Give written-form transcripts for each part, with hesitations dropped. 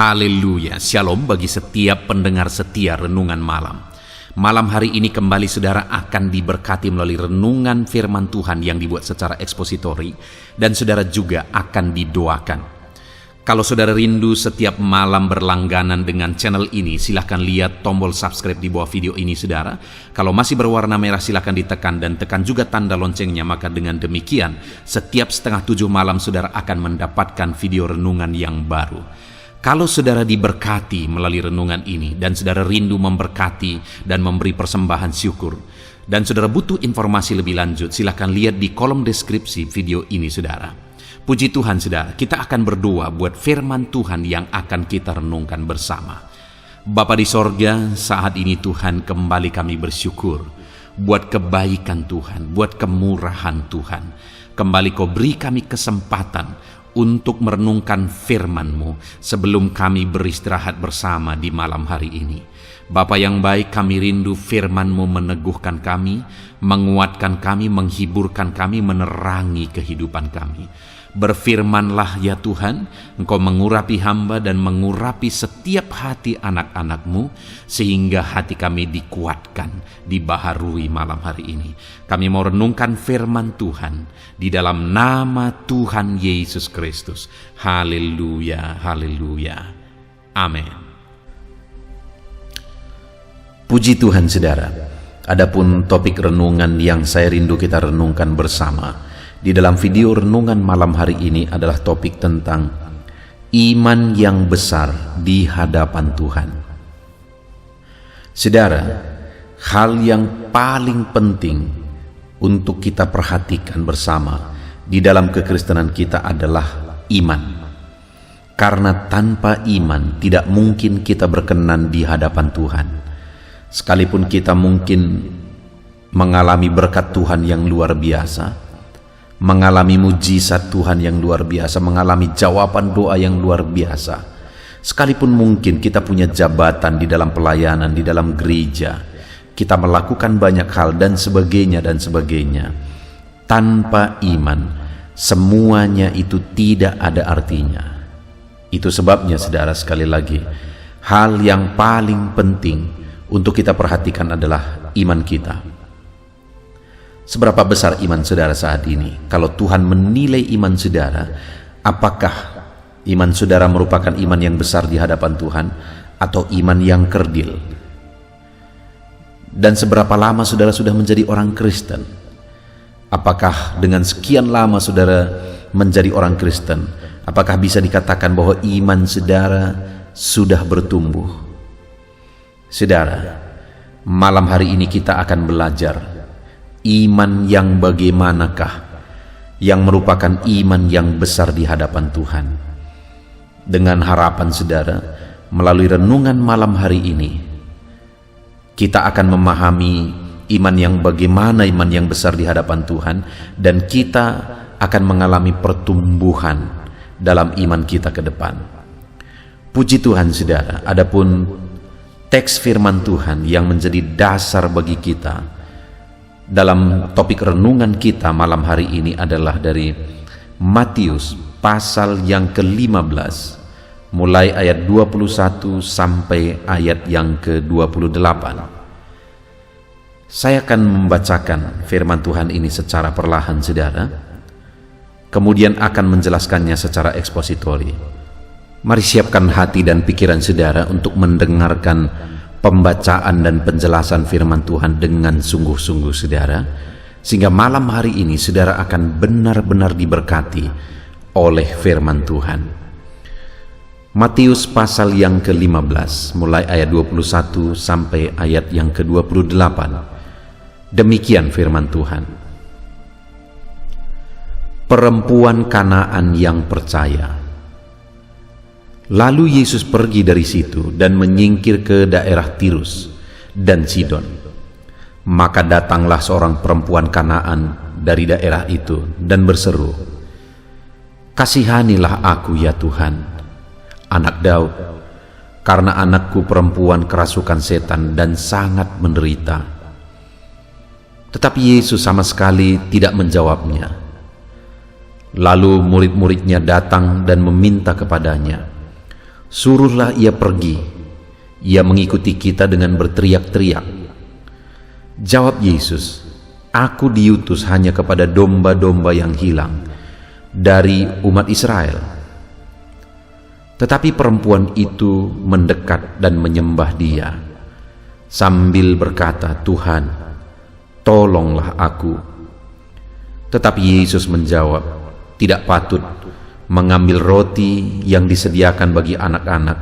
Haleluya, shalom bagi setiap pendengar setia Renungan Malam. Malam hari ini kembali saudara akan diberkati melalui renungan firman Tuhan yang dibuat secara ekspositori, dan saudara juga akan didoakan. Kalau saudara rindu setiap malam berlangganan dengan channel ini, silahkan lihat tombol subscribe di bawah video ini saudara. Kalau masih berwarna merah silahkan ditekan dan tekan juga tanda loncengnya, maka dengan demikian setiap 6:30 malam saudara akan mendapatkan video renungan yang baru. Kalau saudara diberkati melalui renungan ini dan saudara rindu memberkati dan memberi persembahan syukur, dan saudara butuh informasi lebih lanjut, silakan lihat di kolom deskripsi video ini saudara. Puji Tuhan saudara, kita akan berdoa buat firman Tuhan yang akan kita renungkan bersama. Bapa di sorga, saat ini Tuhan kembali kami bersyukur buat kebaikan Tuhan, buat kemurahan Tuhan. Kembali Kau beri kami kesempatan untuk merenungkan firman-Mu sebelum kami beristirahat bersama di malam hari ini. Bapa yang baik, kami rindu firman-Mu meneguhkan kami, menguatkan kami, menghiburkan kami, menerangi kehidupan kami. Berfirmanlah ya Tuhan, Engkau mengurapi hamba dan mengurapi setiap hati anak-anak-Mu, sehingga hati kami dikuatkan, dibaharui malam hari ini. Kami mau renungkan firman Tuhan di dalam nama Tuhan Yesus Kristus. Haleluya, haleluya. Amin. Puji Tuhan saudara. Adapun topik renungan yang saya rindu kita renungkan bersama di dalam video renungan malam hari ini adalah topik tentang iman yang besar di hadapan Tuhan. Saudara, hal yang paling penting untuk kita perhatikan bersama di dalam kekristenan kita adalah iman. Karena tanpa iman tidak mungkin kita berkenan di hadapan Tuhan. Sekalipun kita mungkin mengalami berkat Tuhan yang luar biasa, mengalami mujizat Tuhan yang luar biasa, mengalami jawaban doa yang luar biasa, sekalipun mungkin kita punya jabatan di dalam pelayanan, di dalam gereja, kita melakukan banyak hal dan sebagainya, tanpa iman semuanya itu tidak ada artinya. Itu sebabnya saudara, sekali lagi, hal yang paling penting untuk kita perhatikan adalah iman kita. Seberapa besar iman saudara saat ini? Kalau Tuhan menilai iman saudara, apakah iman saudara merupakan iman yang besar di hadapan Tuhan atau iman yang kerdil? Dan seberapa lama saudara sudah menjadi orang Kristen? Apakah dengan sekian lama saudara menjadi orang Kristen, apakah bisa dikatakan bahwa iman saudara sudah bertumbuh? Saudara, malam hari ini kita akan belajar iman yang bagaimanakah yang merupakan iman yang besar di hadapan Tuhan. Dengan harapan saudara, melalui renungan malam hari ini, kita akan memahami iman yang bagaimana, iman yang besar di hadapan Tuhan, dan kita akan mengalami pertumbuhan dalam iman kita ke depan. Puji Tuhan saudara, adapun teks firman Tuhan yang menjadi dasar bagi kita dalam topik renungan kita malam hari ini adalah dari Matius pasal yang ke-15, mulai ayat 21 sampai ayat yang ke-28. Saya akan membacakan firman Tuhan ini secara perlahan saudara, kemudian akan menjelaskannya secara ekspositori. Mari siapkan hati dan pikiran saudara untuk mendengarkan pembacaan dan penjelasan firman Tuhan dengan sungguh-sungguh saudara, sehingga malam hari ini saudara akan benar-benar diberkati oleh firman Tuhan. Matius pasal yang ke-15 mulai ayat 21 sampai ayat yang ke-28. Demikian firman Tuhan. Perempuan Kanaan yang percaya. Lalu Yesus pergi dari situ dan menyingkir ke daerah Tirus dan Sidon. Maka datanglah seorang perempuan Kanaan dari daerah itu dan berseru, "Kasihanilah aku ya Tuhan, anak Daud, karena anakku perempuan kerasukan setan dan sangat menderita." Tetapi Yesus sama sekali tidak menjawabnya. Lalu murid-muridnya datang dan meminta kepadanya, Suruhlah ia pergi. Ia mengikuti kita dengan berteriak-teriak. Jawab Yesus, "Aku diutus hanya kepada domba-domba yang hilang dari umat Israel." Tetapi perempuan itu mendekat dan menyembah Dia sambil berkata, "Tuhan, tolonglah aku." Tetapi Yesus menjawab, "Tidak patut mengambil roti yang disediakan bagi anak-anak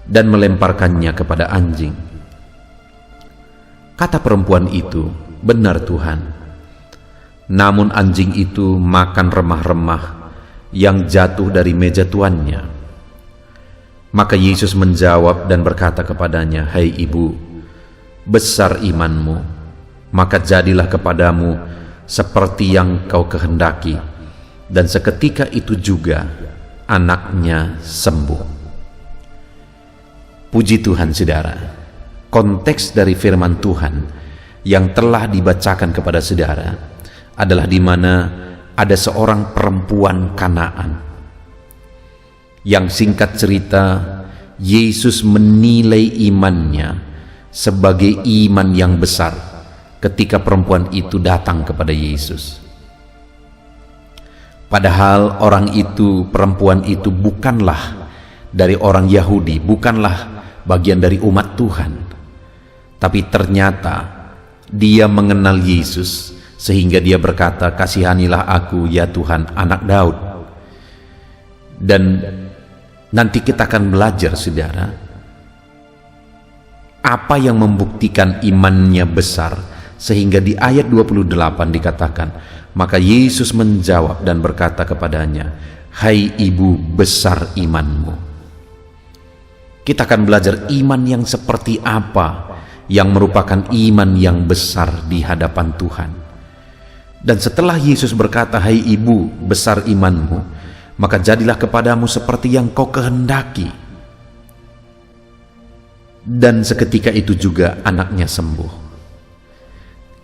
dan melemparkannya kepada anjing." Kata perempuan itu, "Benar Tuhan." Namun anjing itu makan remah-remah yang jatuh dari meja tuannya. Maka Yesus menjawab dan berkata kepadanya, "Hai ibu, besar imanmu, maka jadilah kepadamu seperti yang kau kehendaki." Dan seketika itu juga anaknya sembuh. Puji Tuhan saudara, konteks dari firman Tuhan yang telah dibacakan kepada saudara adalah di mana ada seorang perempuan Kanaan yang singkat cerita Yesus menilai imannya sebagai iman yang besar ketika perempuan itu datang kepada Yesus. Padahal perempuan itu bukanlah dari orang Yahudi, bukanlah bagian dari umat Tuhan, tapi ternyata dia mengenal Yesus sehingga dia berkata, "Kasihanilah aku ya Tuhan, anak Daud." Dan nanti kita akan belajar saudara, apa yang membuktikan imannya besar, sehingga di ayat 28 dikatakan, maka Yesus menjawab dan berkata kepadanya, "Hai ibu, besar imanmu." Kita akan belajar iman yang seperti apa yang merupakan iman yang besar di hadapan Tuhan. Dan setelah Yesus berkata, "Hai ibu, besar imanmu, maka jadilah kepadamu seperti yang kau kehendaki." Dan seketika itu juga anaknya sembuh.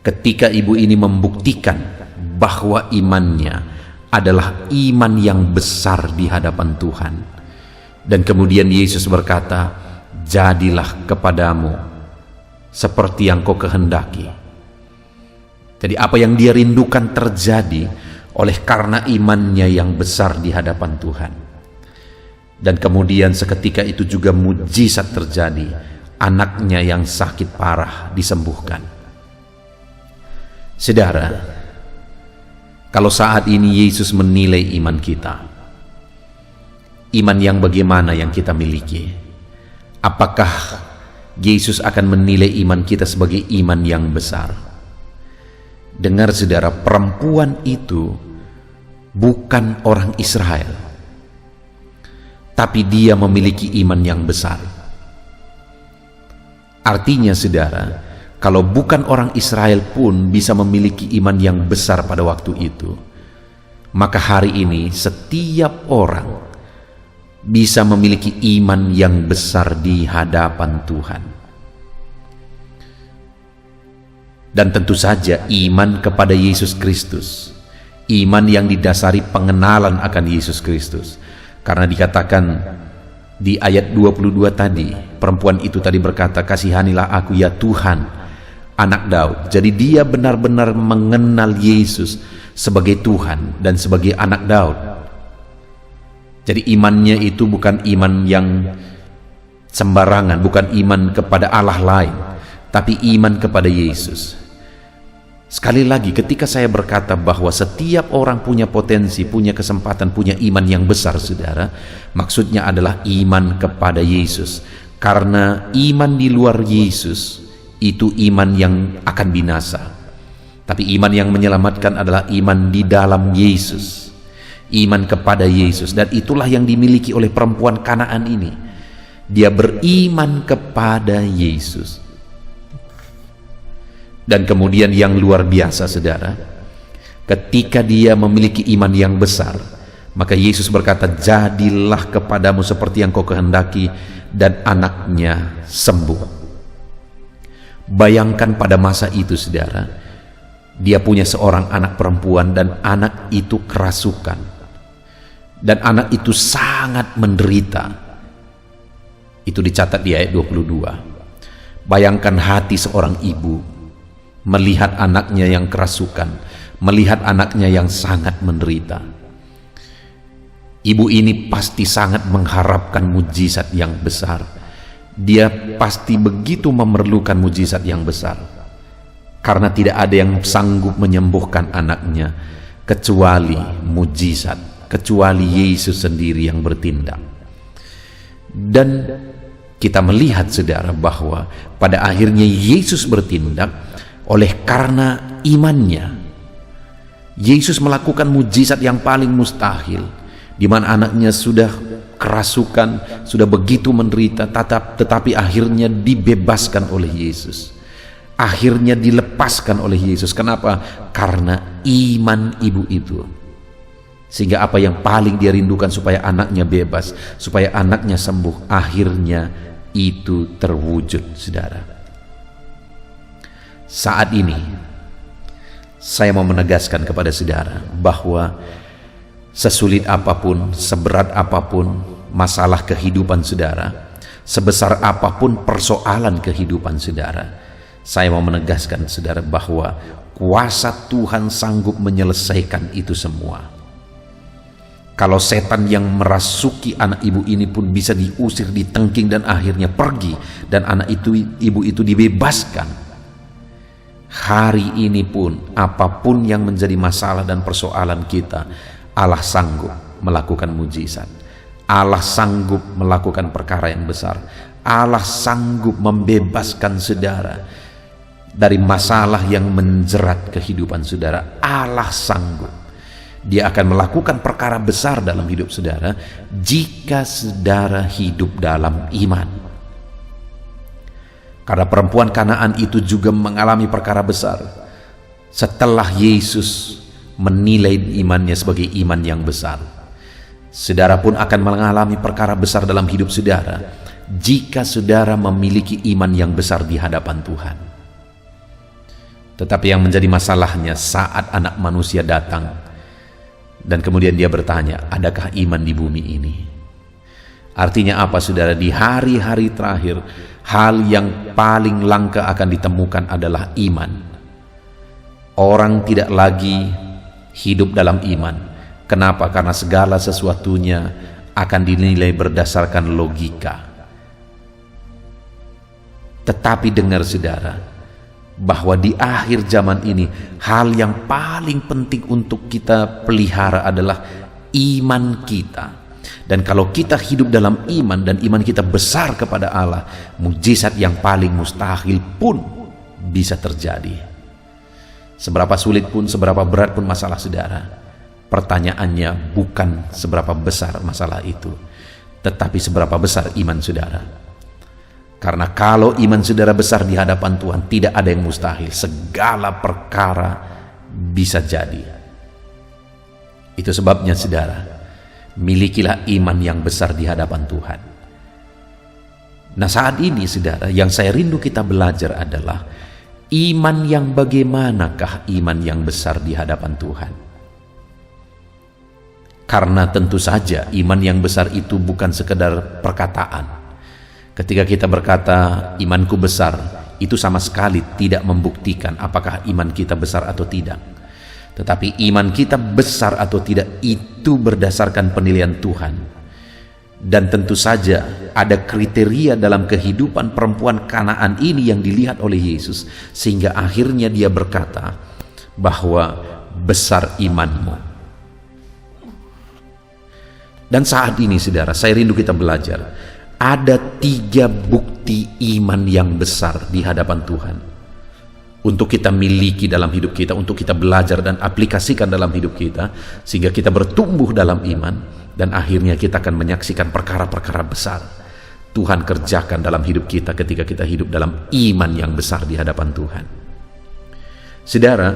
Ketika ibu ini membuktikan bahwa imannya adalah iman yang besar di hadapan Tuhan. Dan kemudian Yesus berkata, "Jadilah kepadamu seperti yang kau kehendaki." Jadi apa yang dia rindukan terjadi oleh karena imannya yang besar di hadapan Tuhan. Dan kemudian seketika itu juga mujizat terjadi. Anaknya yang sakit parah disembuhkan. Saudara, kalau saat ini Yesus menilai iman kita, iman yang bagaimana yang kita miliki? Apakah Yesus akan menilai iman kita sebagai iman yang besar? Dengar saudara, perempuan itu bukan orang Israel, tapi dia memiliki iman yang besar. Artinya saudara, kalau bukan orang Israel pun bisa memiliki iman yang besar pada waktu itu, maka hari ini setiap orang bisa memiliki iman yang besar di hadapan Tuhan. Dan tentu saja iman kepada Yesus Kristus, iman yang didasari pengenalan akan Yesus Kristus. Karena dikatakan di ayat 22 tadi, perempuan itu tadi berkata, "Kasihanilah aku ya Tuhan, anak Daud." Jadi dia benar-benar mengenal Yesus sebagai Tuhan dan sebagai anak Daud. Jadi imannya itu bukan iman yang sembarangan, bukan iman kepada Allah lain, tapi iman kepada Yesus. Sekali lagi, ketika saya berkata bahwa setiap orang punya potensi, punya kesempatan, punya iman yang besar, saudara, maksudnya adalah iman kepada Yesus. Karena iman di luar Yesus itu iman yang akan binasa. Tapi iman yang menyelamatkan adalah iman di dalam Yesus, iman kepada Yesus. Dan itulah yang dimiliki oleh perempuan Kanaan ini. Dia beriman kepada Yesus. Dan kemudian yang luar biasa saudara, ketika dia memiliki iman yang besar, maka Yesus berkata, "Jadilah kepadamu seperti yang kau kehendaki," dan anaknya sembuh. Bayangkan pada masa itu saudara, dia punya seorang anak perempuan dan anak itu kerasukan. Dan anak itu sangat menderita. Itu dicatat di ayat 22. Bayangkan hati seorang ibu melihat anaknya yang kerasukan, melihat anaknya yang sangat menderita. Ibu ini pasti sangat mengharapkan mujizat yang besar. Dia pasti begitu memerlukan mujizat yang besar, karena tidak ada yang sanggup menyembuhkan anaknya kecuali mujizat, kecuali Yesus sendiri yang bertindak. Dan kita melihat, saudara, bahwa pada akhirnya Yesus bertindak oleh karena imannya. Yesus melakukan mujizat yang paling mustahil, di mana anaknya sudah kerasukan, sudah begitu menderita, tetapi akhirnya dibebaskan oleh Yesus. Akhirnya dilepaskan oleh Yesus. Kenapa? Karena iman ibu itu. Sehingga apa yang paling dia rindukan, supaya anaknya bebas, supaya anaknya sembuh, akhirnya itu terwujud, saudara. Saat ini saya mau menegaskan kepada saudara bahwa sesulit apapun, seberat apapun masalah kehidupan saudara, sebesar apapun persoalan kehidupan saudara, saya mau menegaskan saudara bahwa kuasa Tuhan sanggup menyelesaikan itu semua. Kalau setan yang merasuki anak ibu ini pun bisa diusir, ditengking, dan akhirnya pergi, dan anak ibu itu dibebaskan. Hari ini pun apapun yang menjadi masalah dan persoalan kita, Allah sanggup melakukan mujizat. Allah sanggup melakukan perkara yang besar. Allah sanggup membebaskan saudara dari masalah yang menjerat kehidupan saudara. Allah sanggup. Dia akan melakukan perkara besar dalam hidup saudara jika saudara hidup dalam iman. Karena perempuan Kanaan itu juga mengalami perkara besar setelah Yesus menilai imannya sebagai iman yang besar. Saudara pun akan mengalami perkara besar dalam hidup saudara jika saudara memiliki iman yang besar di hadapan Tuhan. Tetapi yang menjadi masalahnya saat anak manusia datang dan kemudian dia bertanya, adakah iman di bumi ini? Artinya apa, saudara? Di hari-hari terakhir, hal yang paling langka akan ditemukan adalah iman. Orang tidak lagi hidup dalam iman. Kenapa? Karena segala sesuatunya akan dinilai berdasarkan logika. Tetapi dengar saudara, bahwa di akhir zaman ini hal yang paling penting untuk kita pelihara adalah iman kita. Dan kalau kita hidup dalam iman dan iman kita besar kepada Allah, mujizat yang paling mustahil pun bisa terjadi. Seberapa sulit pun, seberapa berat pun masalah saudara, pertanyaannya bukan seberapa besar masalah itu, tetapi seberapa besar iman saudara. Karena kalau iman saudara besar di hadapan Tuhan, tidak ada yang mustahil. Segala perkara bisa jadi. Itu sebabnya saudara, milikilah iman yang besar di hadapan Tuhan. Nah, saat ini saudara, yang saya rindu kita belajar adalah iman yang bagaimanakah iman yang besar di hadapan Tuhan. Karena tentu saja iman yang besar itu bukan sekedar perkataan. Ketika kita berkata imanku besar, itu sama sekali tidak membuktikan apakah iman kita besar atau tidak. Tetapi iman kita besar atau tidak itu berdasarkan penilaian Tuhan. Dan tentu saja ada kriteria dalam kehidupan perempuan Kanaan ini yang dilihat oleh Yesus, sehingga akhirnya dia berkata bahwa besar imanmu. Dan saat ini saudara, saya rindu kita belajar. Ada 3 bukti iman yang besar di hadapan Tuhan untuk kita miliki dalam hidup kita, untuk kita belajar dan aplikasikan dalam hidup kita, sehingga kita bertumbuh dalam iman dan akhirnya kita akan menyaksikan perkara-perkara besar Tuhan kerjakan dalam hidup kita ketika kita hidup dalam iman yang besar di hadapan Tuhan. Saudara,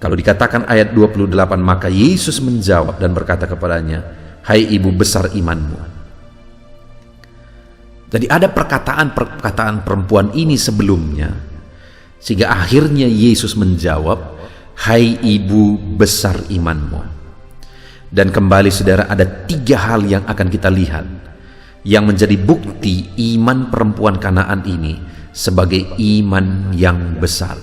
kalau dikatakan ayat 28, maka Yesus menjawab dan berkata kepadanya, hai ibu, besar imanmu. Jadi ada perkataan perempuan ini sebelumnya, sehingga akhirnya Yesus menjawab, hai ibu, besar imanmu. Dan kembali saudara, ada 3 hal yang akan kita lihat yang menjadi bukti iman perempuan Kanaan ini sebagai iman yang besar.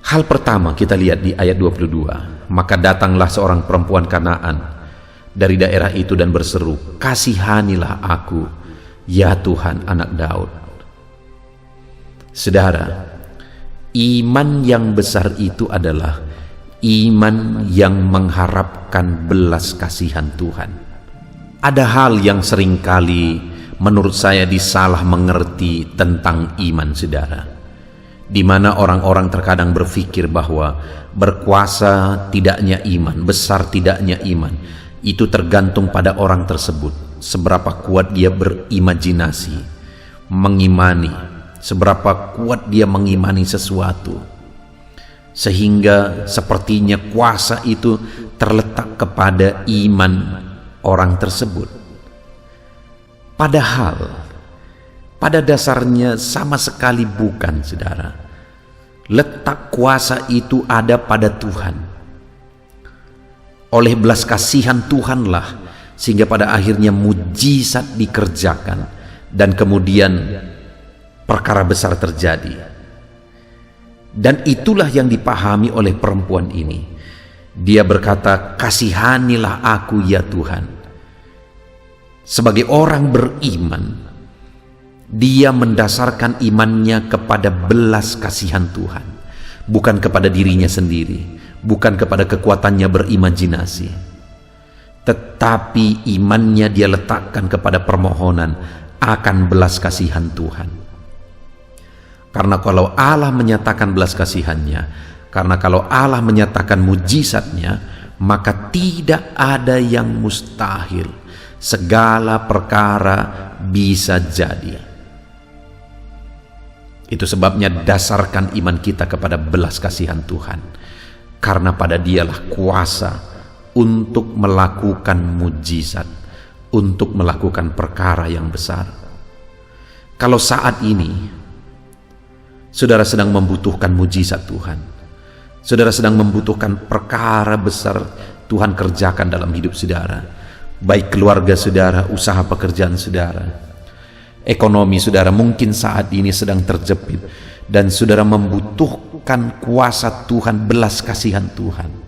Hal pertama kita lihat di ayat 22. Maka datanglah seorang perempuan Kanaan dari daerah itu dan berseru, "Kasihanilah aku, ya Tuhan, anak Daud." Saudara, iman yang besar itu adalah iman yang mengharapkan belas kasihan Tuhan. Ada hal yang seringkali menurut saya disalah mengerti tentang iman, saudara, di mana orang-orang terkadang berpikir bahwa berkuasa tidaknya iman, besar tidaknya iman, itu tergantung pada orang tersebut, seberapa kuat dia berimajinasi, mengimani, seberapa kuat dia mengimani sesuatu, sehingga sepertinya kuasa itu terletak kepada iman orang tersebut. Padahal pada dasarnya sama sekali bukan, saudara. Letak kuasa itu ada pada Tuhan. Oleh belas kasihan Tuhanlah sehingga pada akhirnya mujizat dikerjakan dan kemudian perkara besar terjadi. Dan itulah yang dipahami oleh perempuan ini. Dia berkata, "Kasihanilah aku, ya Tuhan." Sebagai orang beriman, dia mendasarkan imannya kepada belas kasihan Tuhan, bukan kepada dirinya sendiri, bukan kepada kekuatannya berimajinasi, tetapi imannya dia letakkan kepada permohonan akan belas kasihan Tuhan. Karena kalau Allah menyatakan belas kasihannya, karena kalau Allah menyatakan mujizatnya, maka tidak ada yang mustahil. Segala perkara bisa jadi. Itu sebabnya dasarkan iman kita kepada belas kasihan Tuhan. Karena pada Dialah kuasa untuk melakukan mujizat, untuk melakukan perkara yang besar. Kalau saat ini saudara sedang membutuhkan mujizat Tuhan, saudara sedang membutuhkan perkara besar Tuhan kerjakan dalam hidup saudara, baik keluarga saudara, usaha pekerjaan saudara, ekonomi saudara mungkin saat ini sedang terjepit dan saudara membutuhkan kuasa Tuhan, belas kasihan Tuhan.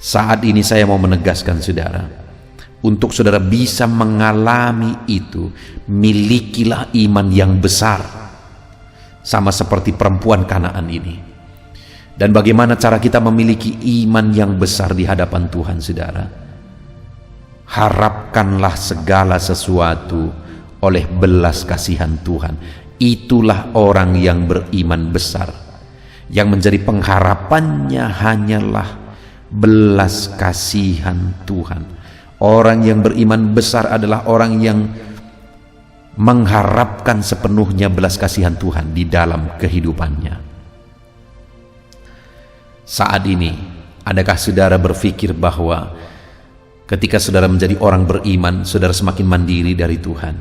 Saat ini saya mau menegaskan saudara, untuk saudara bisa mengalami itu, milikilah iman yang besar, sama seperti perempuan Kanaan ini. Dan bagaimana cara kita memiliki iman yang besar di hadapan Tuhan, saudara? Harapkanlah segala sesuatu oleh belas kasihan Tuhan. Itulah orang yang beriman besar, yang menjadi pengharapannya hanyalah belas kasihan Tuhan. Orang yang beriman besar adalah orang yang mengharapkan sepenuhnya belas kasihan Tuhan di dalam kehidupannya. Saat ini, adakah saudara berpikir bahwa ketika saudara menjadi orang beriman, saudara semakin mandiri dari Tuhan?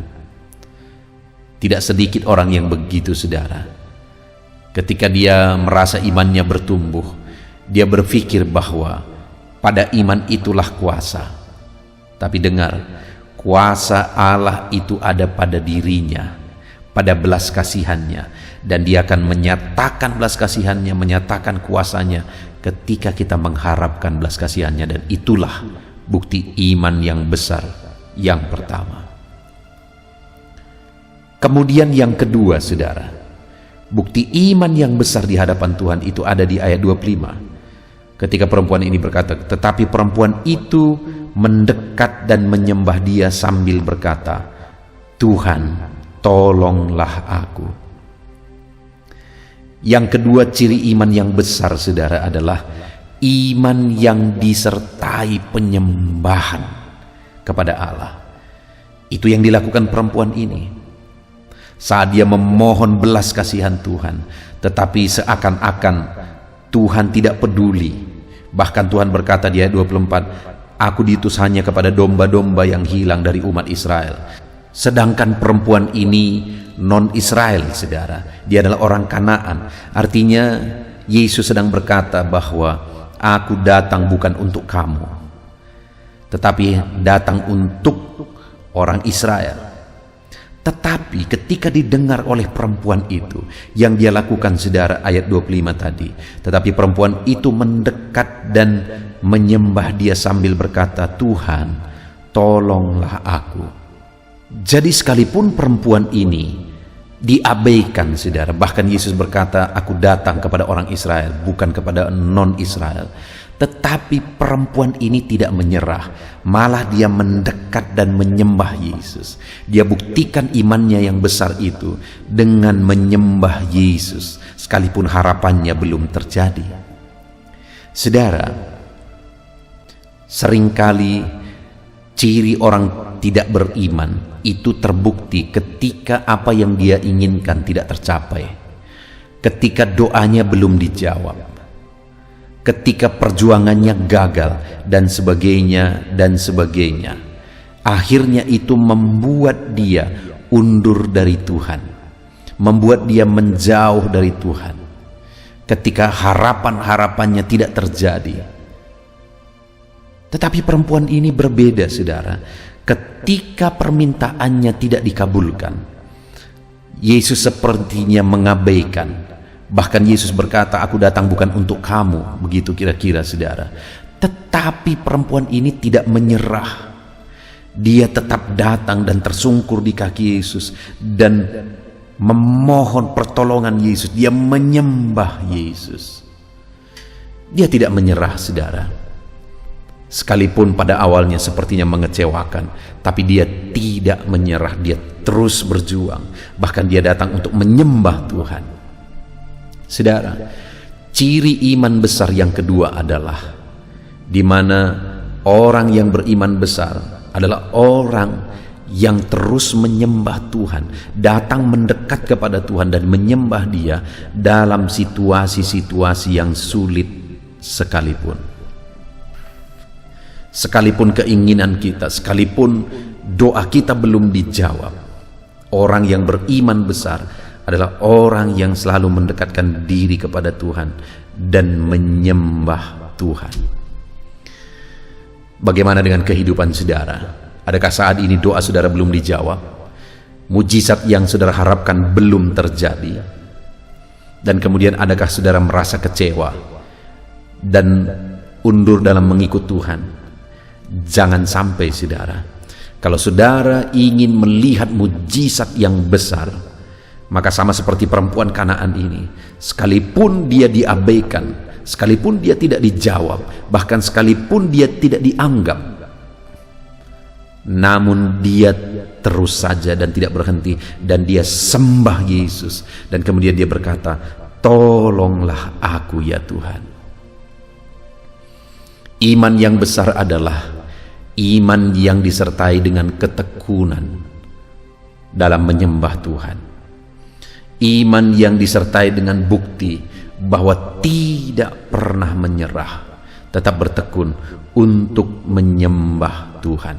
Tidak sedikit orang yang begitu, saudara. Ketika dia merasa imannya bertumbuh, dia berpikir bahwa pada iman itulah kuasa. Tapi dengar, kuasa Allah itu ada pada dirinya, pada belas kasihannya. Dan dia akan menyatakan belas kasihannya, menyatakan kuasanya ketika kita mengharapkan belas kasihannya. Dan itulah bukti iman yang besar yang pertama. Kemudian yang kedua, saudara, bukti iman yang besar di hadapan Tuhan itu ada di ayat 25. Ketika perempuan ini berkata, tetapi perempuan itu mendekat dan menyembah Dia sambil berkata, "Tuhan, tolonglah aku." Yang kedua ciri iman yang besar, saudara, adalah iman yang disertai penyembahan kepada Allah. Itu yang dilakukan perempuan ini saat dia memohon belas kasihan Tuhan, tetapi seakan-akan Tuhan tidak peduli. Bahkan Tuhan berkata di ayat 24, "Aku diutus hanya kepada domba-domba yang hilang dari umat Israel." Sedangkan perempuan ini non-Israel, saudara. Dia adalah orang Kanaan. Artinya Yesus sedang berkata bahwa aku datang bukan untuk kamu, tetapi datang untuk orang Israel. Tetapi ketika didengar oleh perempuan itu, yang dia lakukan saudara ayat 25 tadi, tetapi perempuan itu mendekat dan menyembah dia sambil berkata, Tuhan, tolonglah aku. Jadi sekalipun perempuan ini diabaikan saudara, bahkan Yesus berkata, aku datang kepada orang Israel, bukan kepada non-Israel. Tetapi perempuan ini tidak menyerah, malah dia mendekat dan menyembah Yesus. Dia buktikan imannya yang besar itu dengan menyembah Yesus, sekalipun harapannya belum terjadi. Saudara, seringkali ciri orang tidak beriman itu terbukti ketika apa yang dia inginkan tidak tercapai, ketika doanya belum dijawab, ketika perjuangannya gagal, dan sebagainya, dan sebagainya. Akhirnya itu membuat dia undur dari Tuhan, membuat dia menjauh dari Tuhan, ketika harapan-harapannya tidak terjadi. Tetapi perempuan ini berbeda saudara, ketika permintaannya tidak dikabulkan, Yesus sepertinya mengabaikan. Bahkan Yesus berkata, aku datang bukan untuk kamu, begitu kira-kira saudara. Tetapi perempuan ini tidak menyerah. Dia tetap datang dan tersungkur di kaki Yesus dan memohon pertolongan Yesus. Dia menyembah Yesus. Dia tidak menyerah saudara. Sekalipun pada awalnya sepertinya mengecewakan, tapi dia tidak menyerah. Dia terus berjuang. Bahkan dia datang untuk menyembah Tuhan. Saudara, ciri iman besar yang kedua adalah di mana orang yang beriman besar adalah orang yang terus menyembah Tuhan, datang mendekat kepada Tuhan dan menyembah Dia dalam situasi-situasi yang sulit sekalipun. Sekalipun keinginan kita, sekalipun doa kita belum dijawab, orang yang beriman besar adalah orang yang selalu mendekatkan diri kepada Tuhan dan menyembah Tuhan. Bagaimana dengan kehidupan saudara? Adakah saat ini doa saudara belum dijawab? Mujizat yang saudara harapkan belum terjadi? Dan kemudian adakah saudara merasa kecewa dan undur dalam mengikut Tuhan? Jangan sampai saudara. Kalau saudara ingin melihat mujizat yang besar, maka sama seperti perempuan Kanaan ini, sekalipun dia diabaikan, sekalipun dia tidak dijawab, bahkan sekalipun dia tidak dianggap, namun dia terus saja dan tidak berhenti, dan dia sembah Yesus, dan kemudian dia berkata, tolonglah aku ya Tuhan. Iman yang besar adalah iman yang disertai dengan ketekunan dalam menyembah Tuhan. Iman yang disertai dengan bukti bahwa tidak pernah menyerah, tetap bertekun untuk menyembah Tuhan.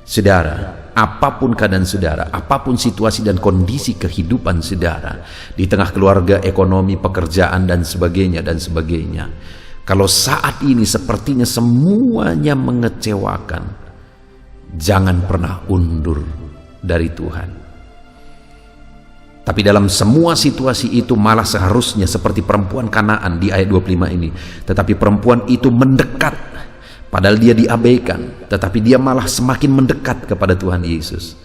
Saudara, apapun keadaan saudara, apapun situasi dan kondisi kehidupan saudara, di tengah keluarga, ekonomi, pekerjaan, dan sebagainya, kalau saat ini sepertinya semuanya mengecewakan, jangan pernah undur dari Tuhan. Tapi dalam semua situasi itu malah seharusnya seperti perempuan Kanaan di ayat 25 ini. Tetapi perempuan itu mendekat, padahal dia diabaikan, tetapi dia malah semakin mendekat kepada Tuhan Yesus.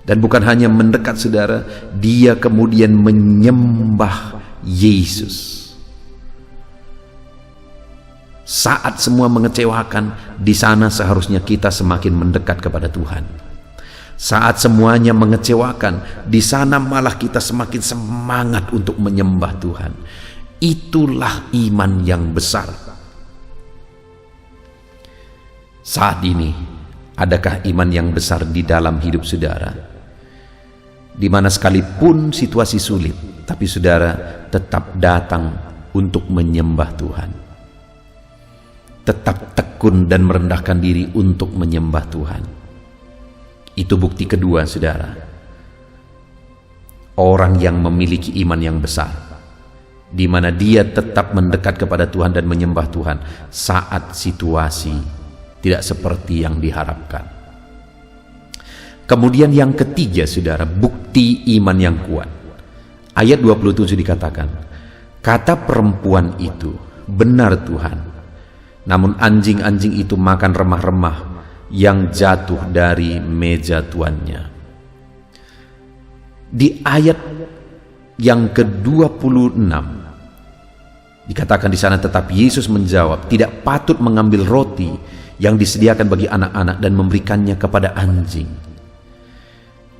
Dan bukan hanya mendekat saudara, dia kemudian menyembah Yesus. Saat semua mengecewakan, di sana seharusnya kita semakin mendekat kepada Tuhan. Saat semuanya mengecewakan, di sana malah kita semakin semangat untuk menyembah Tuhan. Itulah iman yang besar. Saat ini, adakah iman yang besar di dalam hidup saudara? Di mana sekalipun situasi sulit, tapi saudara tetap datang untuk menyembah Tuhan. Tetap tekun dan merendahkan diri untuk menyembah Tuhan. Itu bukti kedua saudara. Orang yang memiliki iman yang besar, di mana dia tetap mendekat kepada Tuhan dan menyembah Tuhan saat situasi tidak seperti yang diharapkan. Kemudian yang ketiga, saudara, bukti iman yang kuat. Ayat 27 dikatakan, kata perempuan itu, benar Tuhan, namun anjing-anjing itu makan remah-remah yang jatuh dari meja tuannya. Di ayat yang ke-26 dikatakan di sana, tetapi Yesus menjawab, tidak patut mengambil roti yang disediakan bagi anak-anak dan memberikannya kepada anjing.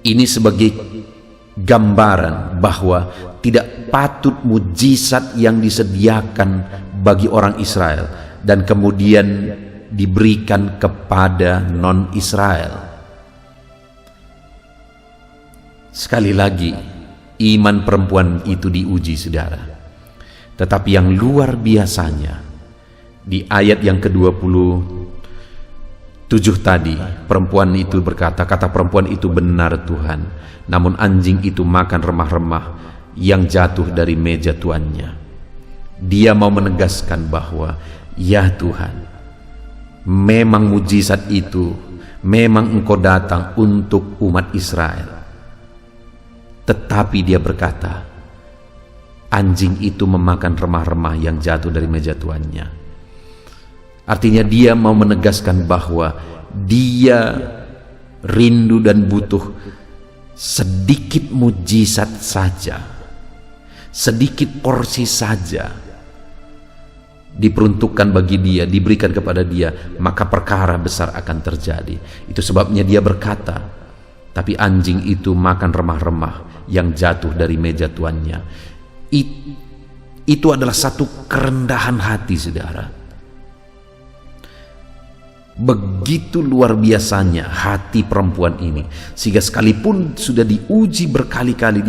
Ini sebagai gambaran bahwa tidak patut mujizat yang disediakan bagi orang Israel dan kemudian diberikan kepada non-Israel. Sekali lagi, iman perempuan itu diuji, saudara. Tetapi yang luar biasanya, di ayat yang ke-27 tadi, perempuan itu berkata, kata perempuan itu, benar Tuhan, namun anjing itu makan remah-remah yang jatuh dari meja tuannya. Dia mau menegaskan bahwa, ya Tuhan, memang mujizat itu, memang Engkau datang untuk umat Israel. Tetapi dia berkata, anjing itu memakan remah-remah yang jatuh dari meja tuannya. Artinya dia mau menegaskan bahwa dia rindu dan butuh sedikit mujizat saja, sedikit porsi saja diperuntukkan bagi dia, diberikan kepada dia, maka perkara besar akan terjadi. Itu sebabnya dia berkata, tapi anjing itu makan remah-remah yang jatuh dari meja tuannya. Itu adalah satu kerendahan hati, saudara. Begitu luar biasanya hati perempuan ini, sehingga sekalipun sudah diuji berkali-kali,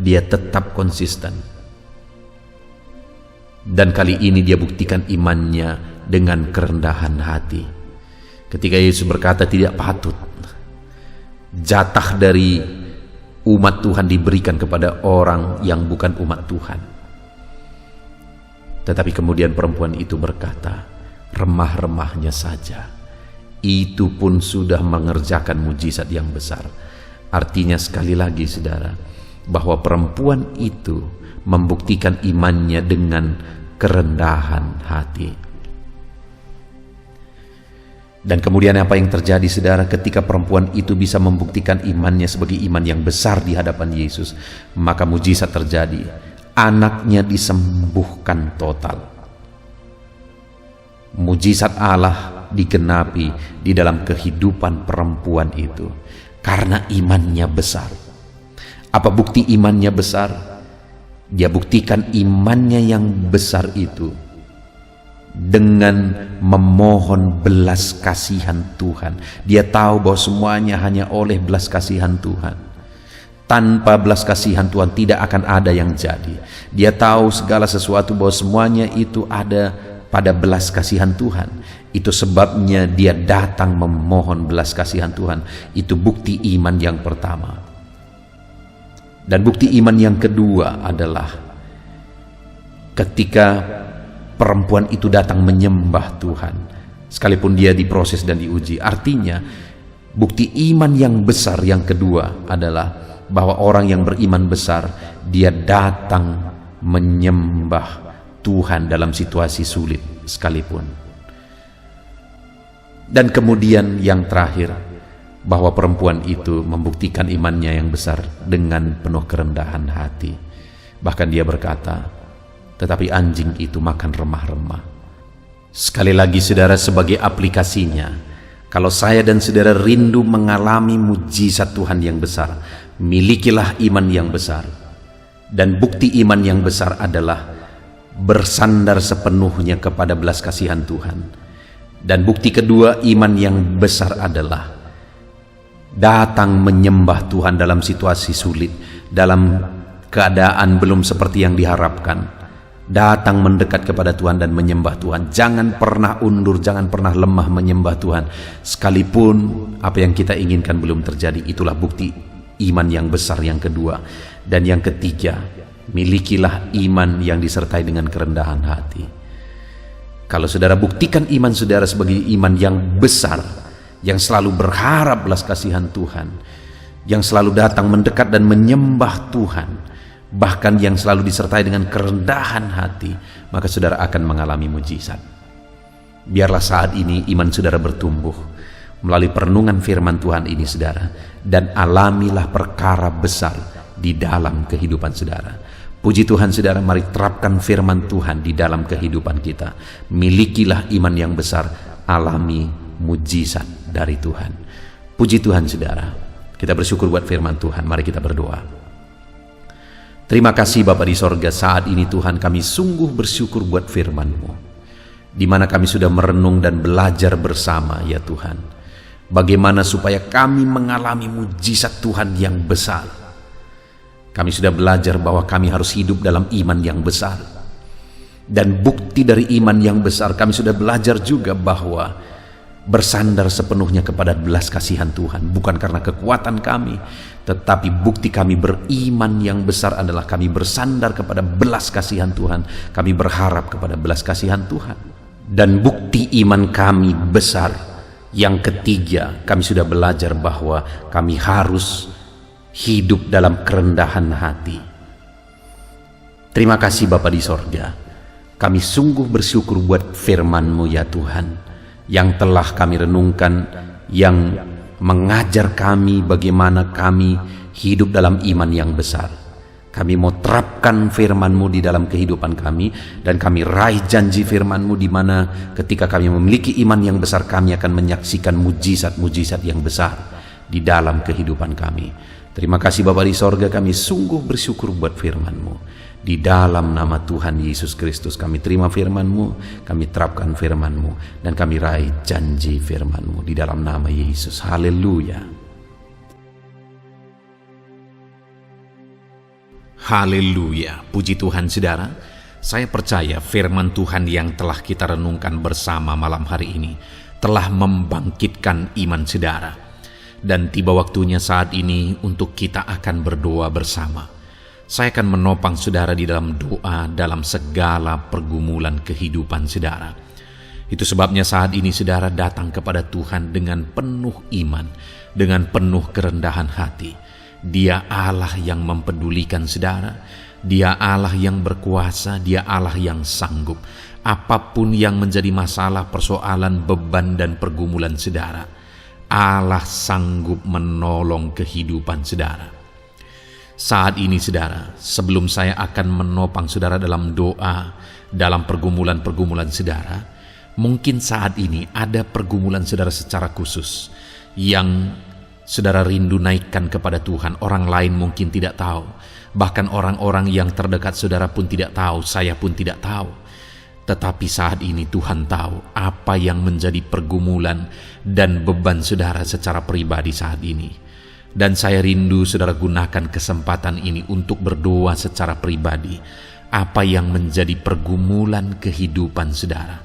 dia tetap konsisten. Dan kali ini dia buktikan imannya dengan kerendahan hati. Ketika Yesus berkata tidak patut jatah dari umat Tuhan diberikan kepada orang yang bukan umat Tuhan. Tetapi kemudian perempuan itu berkata, remah-remahnya saja, itu pun sudah mengerjakan mujizat yang besar. Artinya sekali lagi, saudara, bahwa perempuan itu membuktikan imannya dengan kerendahan hati. Dan kemudian apa yang terjadi, saudara, ketika perempuan itu bisa membuktikan imannya sebagai iman yang besar di hadapan Yesus, maka mujizat terjadi. Anaknya disembuhkan total. Mujizat Allah digenapi di dalam kehidupan perempuan itu karena imannya besar. Apa bukti imannya besar? Dia buktikan imannya yang besar itu dengan memohon belas kasihan Tuhan. Dia tahu bahwa semuanya hanya oleh belas kasihan Tuhan. Tanpa belas kasihan Tuhan tidak akan ada yang jadi. Dia tahu segala sesuatu bahwa semuanya itu ada pada belas kasihan Tuhan. Itu sebabnya dia datang memohon belas kasihan Tuhan. Itu bukti iman yang pertama. Dan bukti iman yang kedua adalah ketika perempuan itu datang menyembah Tuhan, sekalipun dia diproses dan diuji. Artinya bukti iman yang besar yang kedua adalah bahwa orang yang beriman besar, dia datang menyembah Tuhan dalam situasi sulit sekalipun. Dan kemudian yang terakhir, bahwa perempuan itu membuktikan imannya yang besar dengan penuh kerendahan hati. Bahkan dia berkata, tetapi anjing itu makan remah-remah. Sekali lagi, saudara, sebagai aplikasinya, kalau saya dan saudara rindu mengalami mujizat Tuhan yang besar, milikilah iman yang besar. Dan bukti iman yang besar adalah bersandar sepenuhnya kepada belas kasihan Tuhan. Dan bukti kedua iman yang besar adalah datang menyembah Tuhan dalam situasi sulit, dalam keadaan belum seperti yang diharapkan. Datang mendekat kepada Tuhan dan menyembah Tuhan. Jangan pernah undur, jangan pernah lemah menyembah Tuhan, sekalipun apa yang kita inginkan belum terjadi. Itulah bukti iman yang besar yang kedua. Dan yang ketiga, milikilah iman yang disertai dengan kerendahan hati. Kalau saudara buktikan iman saudara sebagai iman yang besar, yang selalu berharap belas kasihan Tuhan, yang selalu datang mendekat dan menyembah Tuhan, bahkan yang selalu disertai dengan kerendahan hati, maka saudara akan mengalami mujizat. Biarlah saat ini iman saudara bertumbuh melalui perenungan firman Tuhan ini saudara, dan alamilah perkara besar di dalam kehidupan saudara. Puji Tuhan saudara, mari terapkan firman Tuhan di dalam kehidupan kita. Milikilah iman yang besar, alami mujizat dari Tuhan. Puji Tuhan saudara, kita bersyukur buat firman Tuhan. Mari kita berdoa. Terima kasih Bapa di sorga, saat ini Tuhan kami sungguh bersyukur buat firman-Mu, di mana kami sudah merenung dan belajar bersama ya Tuhan, bagaimana supaya kami mengalami mujizat Tuhan yang besar. Kami sudah belajar bahwa kami harus hidup dalam iman yang besar, dan bukti dari iman yang besar kami sudah belajar juga bahwa bersandar sepenuhnya kepada belas kasihan Tuhan, bukan karena kekuatan kami, tetapi bukti kami beriman yang besar adalah kami bersandar kepada belas kasihan Tuhan. Kami berharap kepada belas kasihan Tuhan, dan bukti iman kami besar yang ketiga, kami sudah belajar bahwa kami harus hidup dalam kerendahan hati. Terima kasih Bapa di sorga, kami sungguh bersyukur buat firman-Mu ya Tuhan, yang telah kami renungkan, yang mengajar kami bagaimana kami hidup dalam iman yang besar. Kami mau terapkan firman-Mu di dalam kehidupan kami, dan kami raih janji firman-Mu di mana ketika kami memiliki iman yang besar, kami akan menyaksikan mujizat-mujizat yang besar di dalam kehidupan kami. Terima kasih Bapa di sorga, kami sungguh bersyukur buat firman-Mu. Di dalam nama Tuhan Yesus Kristus kami terima firman-Mu, kami terapkan firman-Mu, dan kami raih janji firman-Mu di dalam nama Yesus. Haleluya. Haleluya. Puji Tuhan saudara, saya percaya firman Tuhan yang telah kita renungkan bersama malam hari ini telah membangkitkan iman saudara. Dan tiba waktunya saat ini untuk kita akan berdoa bersama. Saya akan menopang saudara di dalam doa dalam segala pergumulan kehidupan saudara. Itu sebabnya saat ini saudara datang kepada Tuhan dengan penuh iman, dengan penuh kerendahan hati. Dia Allah yang mempedulikan saudara, Dia Allah yang berkuasa, Dia Allah yang sanggup. Apapun yang menjadi masalah, persoalan, beban dan pergumulan saudara, Allah sanggup menolong kehidupan saudara. Saat ini saudara, sebelum saya akan menopang saudara dalam doa, dalam pergumulan-pergumulan saudara, mungkin saat ini ada pergumulan saudara secara khusus yang saudara rindu naikkan kepada Tuhan. Orang lain mungkin tidak tahu, bahkan orang-orang yang terdekat saudara pun tidak tahu, saya pun tidak tahu. Tetapi saat ini Tuhan tahu apa yang menjadi pergumulan dan beban saudara secara pribadi saat ini. Dan saya rindu saudara gunakan kesempatan ini untuk berdoa secara pribadi apa yang menjadi pergumulan kehidupan saudara.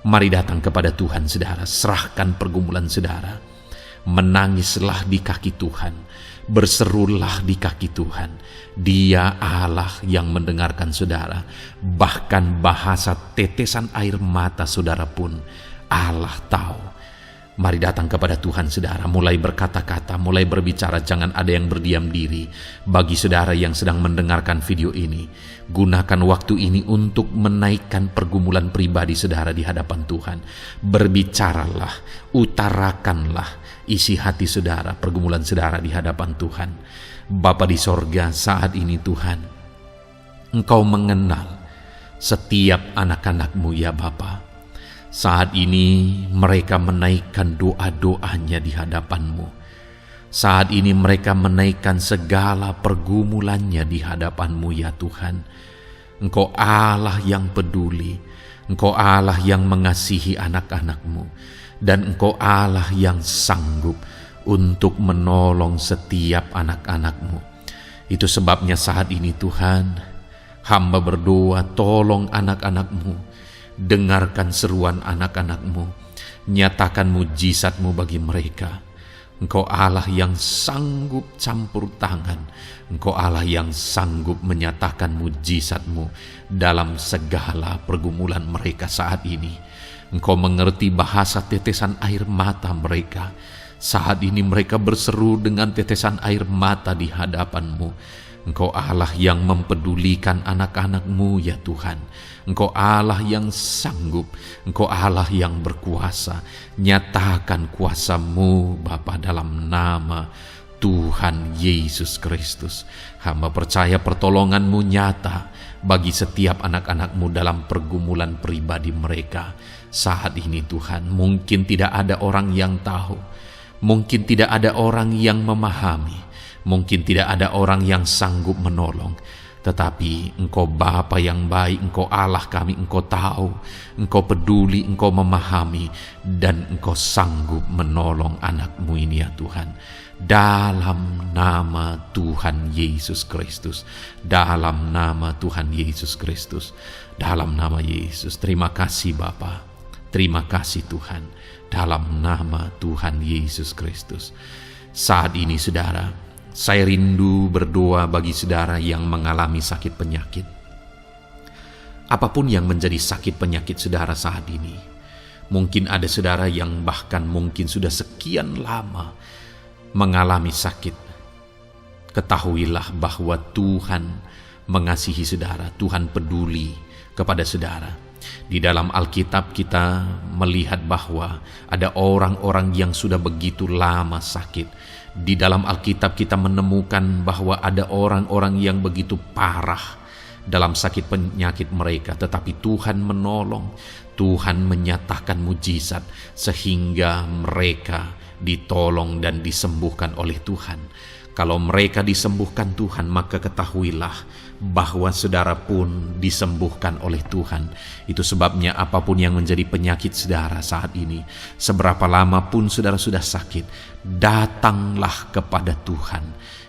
Mari datang kepada Tuhan saudara, serahkan pergumulan saudara. Menangislah di kaki Tuhan, berserulah di kaki Tuhan. Dia Allah yang mendengarkan saudara. Bahkan bahasa tetesan air mata saudara pun Allah tahu. Mari datang kepada Tuhan saudara, mulai berkata-kata, mulai berbicara, jangan ada yang berdiam diri. Bagi saudara yang sedang mendengarkan video ini, gunakan waktu ini untuk menaikkan pergumulan pribadi saudara di hadapan Tuhan. Berbicaralah, utarakanlah isi hati saudara, pergumulan saudara di hadapan Tuhan. Bapa di sorga, saat ini Tuhan, Engkau mengenal setiap anak-anak-Mu ya Bapa. Saat ini mereka menaikkan doa-doanya di hadapan-Mu. Saat ini mereka menaikkan segala pergumulannya di hadapan-Mu ya Tuhan. Engkau Allah yang peduli, Engkau Allah yang mengasihi anak-anak-Mu, dan Engkau Allah yang sanggup untuk menolong setiap anak-anak-Mu. Itu sebabnya saat ini Tuhan, hamba berdoa, tolong anak-anak-Mu, dengarkan seruan anak-anak-Mu, nyatakan mujizat-Mu bagi mereka. Engkau Allah yang sanggup campur tangan, Engkau Allah yang sanggup menyatakan mujizat-Mu dalam segala pergumulan mereka saat ini. Engkau mengerti bahasa tetesan air mata mereka. Saat ini mereka berseru dengan tetesan air mata di hadapan-Mu. Engkau Allah yang mempedulikan anak-anak-Mu ya Tuhan. Engkau Allah yang sanggup, Engkau Allah yang berkuasa. Nyatakan kuasa-Mu Bapa dalam nama Tuhan Yesus Kristus. Hamba percaya pertolongan-Mu nyata bagi setiap anak-anak-Mu dalam pergumulan pribadi mereka. Saat ini Tuhan, mungkin tidak ada orang yang tahu, mungkin tidak ada orang yang memahami, mungkin tidak ada orang yang sanggup menolong. Tetapi Engkau Bapa yang baik, Engkau Allah kami, Engkau tahu, Engkau peduli, Engkau memahami, dan Engkau sanggup menolong anak-Mu ini ya Tuhan. Dalam nama Tuhan Yesus Kristus, dalam nama Tuhan Yesus Kristus, dalam nama Yesus. Terima kasih Bapa, terima kasih Tuhan, dalam nama Tuhan Yesus Kristus. Saat ini saudara, saya rindu berdoa bagi saudara yang mengalami sakit penyakit. Apapun yang menjadi sakit penyakit saudara saat ini, mungkin ada saudara yang bahkan mungkin sudah sekian lama mengalami sakit. Ketahuilah bahwa Tuhan mengasihi saudara, Tuhan peduli kepada saudara. Di dalam Alkitab kita melihat bahwa ada orang-orang yang sudah begitu lama sakit. Di dalam Alkitab kita menemukan bahwa ada orang-orang yang begitu parah dalam sakit penyakit mereka, tetapi Tuhan menolong, Tuhan menyatakan mujizat sehingga mereka ditolong dan disembuhkan oleh Tuhan. Kalau mereka disembuhkan Tuhan, maka ketahuilah bahwa saudara pun disembuhkan oleh Tuhan. Itu sebabnya apapun yang menjadi penyakit saudara saat ini, seberapa lama pun saudara sudah sakit, datanglah kepada Tuhan.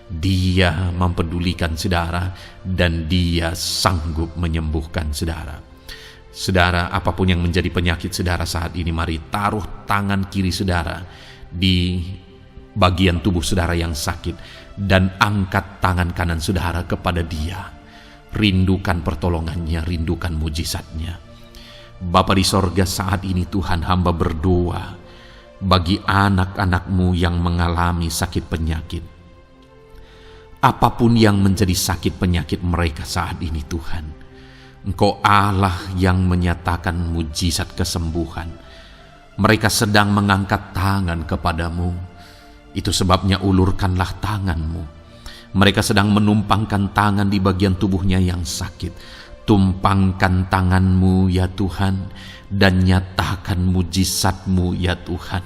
Dia mempedulikan saudara dan Dia sanggup menyembuhkan saudara. Saudara, apapun yang menjadi penyakit saudara saat ini, mari taruh tangan kiri saudara di bagian tubuh saudara yang sakit dan angkat tangan kanan saudara kepada Dia. Rindukan pertolongannya, rindukan mujizatnya. Bapa di sorga, saat ini Tuhan hamba berdoa bagi anak-anak-Mu yang mengalami sakit penyakit. Apapun yang menjadi sakit penyakit mereka saat ini Tuhan, Engkau Allah yang menyatakan mujizat kesembuhan. Mereka sedang mengangkat tangan kepadamu. Itu sebabnya ulurkanlah tanganmu. Mereka sedang menumpangkan tangan di bagian tubuhnya yang sakit. Tumpangkan tanganmu ya Tuhan, dan nyatakan mujizat-Mu ya Tuhan.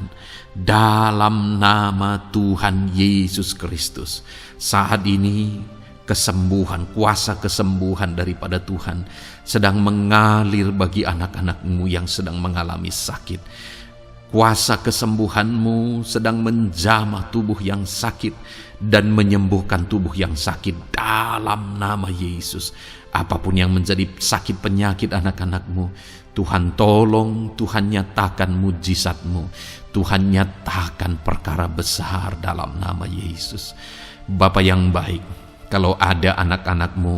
Dalam nama Tuhan Yesus Kristus. Saat ini kesembuhan, kuasa kesembuhan daripada Tuhan sedang mengalir bagi anak-anak-Mu yang sedang mengalami sakit. Kuasa kesembuhan-Mu sedang menjamah tubuh yang sakit dan menyembuhkan tubuh yang sakit dalam nama Yesus. Apapun yang menjadi sakit penyakit anak-anak-Mu, Tuhan tolong, Tuhan nyatakan mujizat-Mu, Tuhan nyatakan perkara besar dalam nama Yesus. Bapa yang baik, kalau ada anak-anak-Mu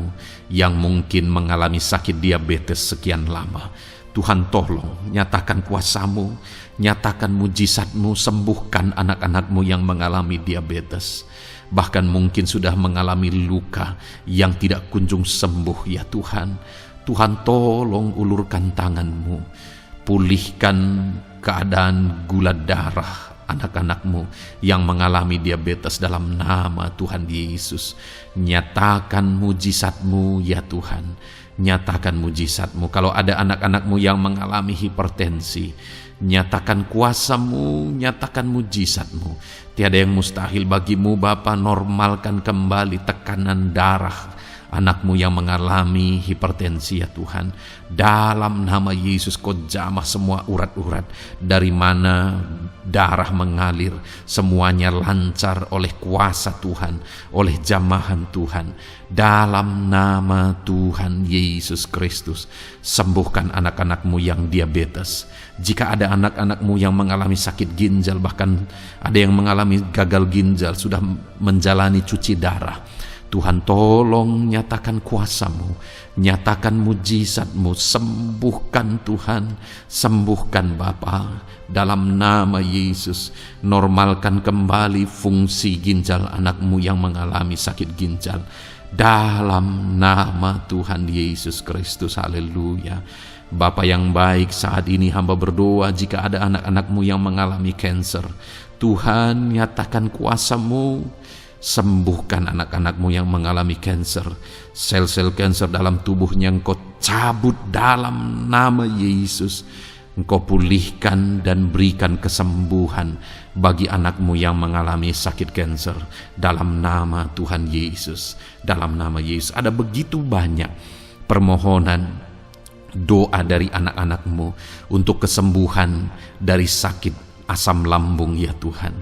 yang mungkin mengalami sakit diabetes sekian lama, Tuhan tolong, nyatakan kuasa-Mu, nyatakan mujizat-Mu, sembuhkan anak-anak-Mu yang mengalami diabetes. Bahkan mungkin sudah mengalami luka yang tidak kunjung sembuh ya Tuhan. Tuhan tolong ulurkan tangan-Mu, pulihkan keadaan gula darah anak-anak-Mu yang mengalami diabetes dalam nama Tuhan Yesus. Nyatakan mujizat-Mu ya Tuhan, nyatakan mujizat-Mu. Kalau ada anak-anak-Mu yang mengalami hipertensi, nyatakan kuasa-Mu, nyatakan mujizat-Mu. Tiada yang mustahil bagi-Mu Bapa. Normalkan kembali tekanan darah anak-Mu yang mengalami hipertensi ya Tuhan. Dalam nama Yesus, Kau jamah semua urat-urat dari mana darah mengalir, semuanya lancar oleh kuasa Tuhan, oleh jamahan Tuhan. Dalam nama Tuhan Yesus Kristus, sembuhkan anak-anak-Mu yang diabetes. Jika ada anak-anak-Mu yang mengalami sakit ginjal, bahkan ada yang mengalami gagal ginjal, sudah menjalani cuci darah, Tuhan tolong nyatakan kuasa-Mu, nyatakan mujizat-Mu, sembuhkan Tuhan, sembuhkan Bapa. Dalam nama Yesus, normalkan kembali fungsi ginjal anak-Mu yang mengalami sakit ginjal. Dalam nama Tuhan Yesus Kristus, haleluya. Bapa yang baik, saat ini hamba berdoa jika ada anak-anak-Mu yang mengalami kanker. Tuhan, nyatakan kuasa-Mu, sembuhkan anak-anak-Mu yang mengalami kanker. Sel-sel kanker dalam tubuhnya Engkau cabut dalam nama Yesus. Engkau pulihkan dan berikan kesembuhan bagi anak-Mu yang mengalami sakit kanker. Dalam nama Tuhan Yesus, dalam nama Yesus. Ada begitu banyak permohonan doa dari anak-anak-Mu untuk kesembuhan dari sakit asam lambung ya Tuhan.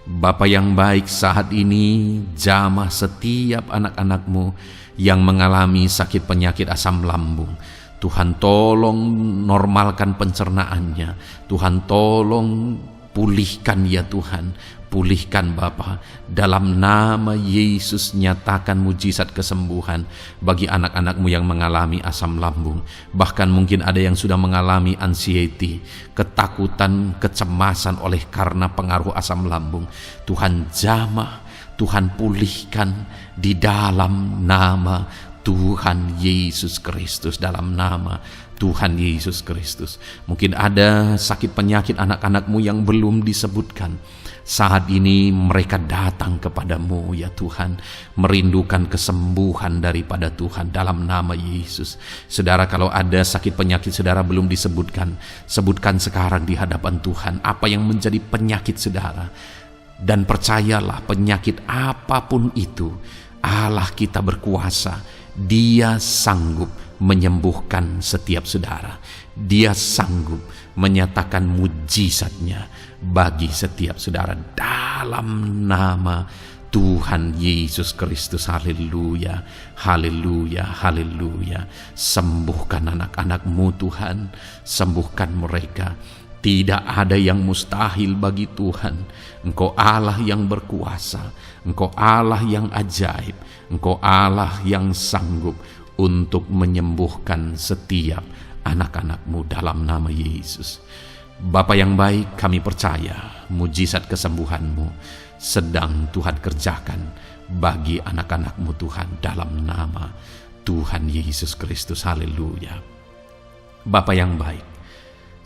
Bapa yang baik, saat ini jamah setiap anak-anak-Mu yang mengalami sakit penyakit asam lambung. Tuhan tolong normalkan pencernaannya. Tuhan tolong pulihkan ya Tuhan. Pulihkan Bapa. Dalam nama Yesus, nyatakan mujizat kesembuhan bagi anak-anak-Mu yang mengalami asam lambung. Bahkan mungkin ada yang sudah mengalami anxiety, ketakutan, kecemasan oleh karena pengaruh asam lambung. Tuhan jamah, Tuhan pulihkan di dalam nama Tuhan Yesus Kristus, dalam nama Tuhan Yesus Kristus. Mungkin ada sakit penyakit anak-anak-Mu yang belum disebutkan. Saat ini mereka datang kepada-Mu ya Tuhan, merindukan kesembuhan daripada Tuhan dalam nama Yesus. Saudara, kalau ada sakit penyakit saudara belum disebutkan, sebutkan sekarang di hadapan Tuhan apa yang menjadi penyakit saudara. Dan percayalah, penyakit apapun itu, Allah kita berkuasa. Dia sanggup menyembuhkan setiap saudara. Dia sanggup menyatakan mujizatnya bagi setiap saudara dalam nama Tuhan Yesus Kristus. Haleluya, haleluya, haleluya. Sembuhkan anak-anak-Mu Tuhan, sembuhkan mereka. Tidak ada yang mustahil bagi Tuhan. Engkau Allah yang berkuasa, Engkau Allah yang ajaib, Engkau Allah yang sanggup untuk menyembuhkan setiap anak-anak-Mu dalam nama Yesus. Bapa yang baik, kami percaya mujizat kesembuhan-Mu sedang Tuhan kerjakan bagi anak-anak-Mu Tuhan dalam nama Tuhan Yesus Kristus. Haleluya. Bapa yang baik,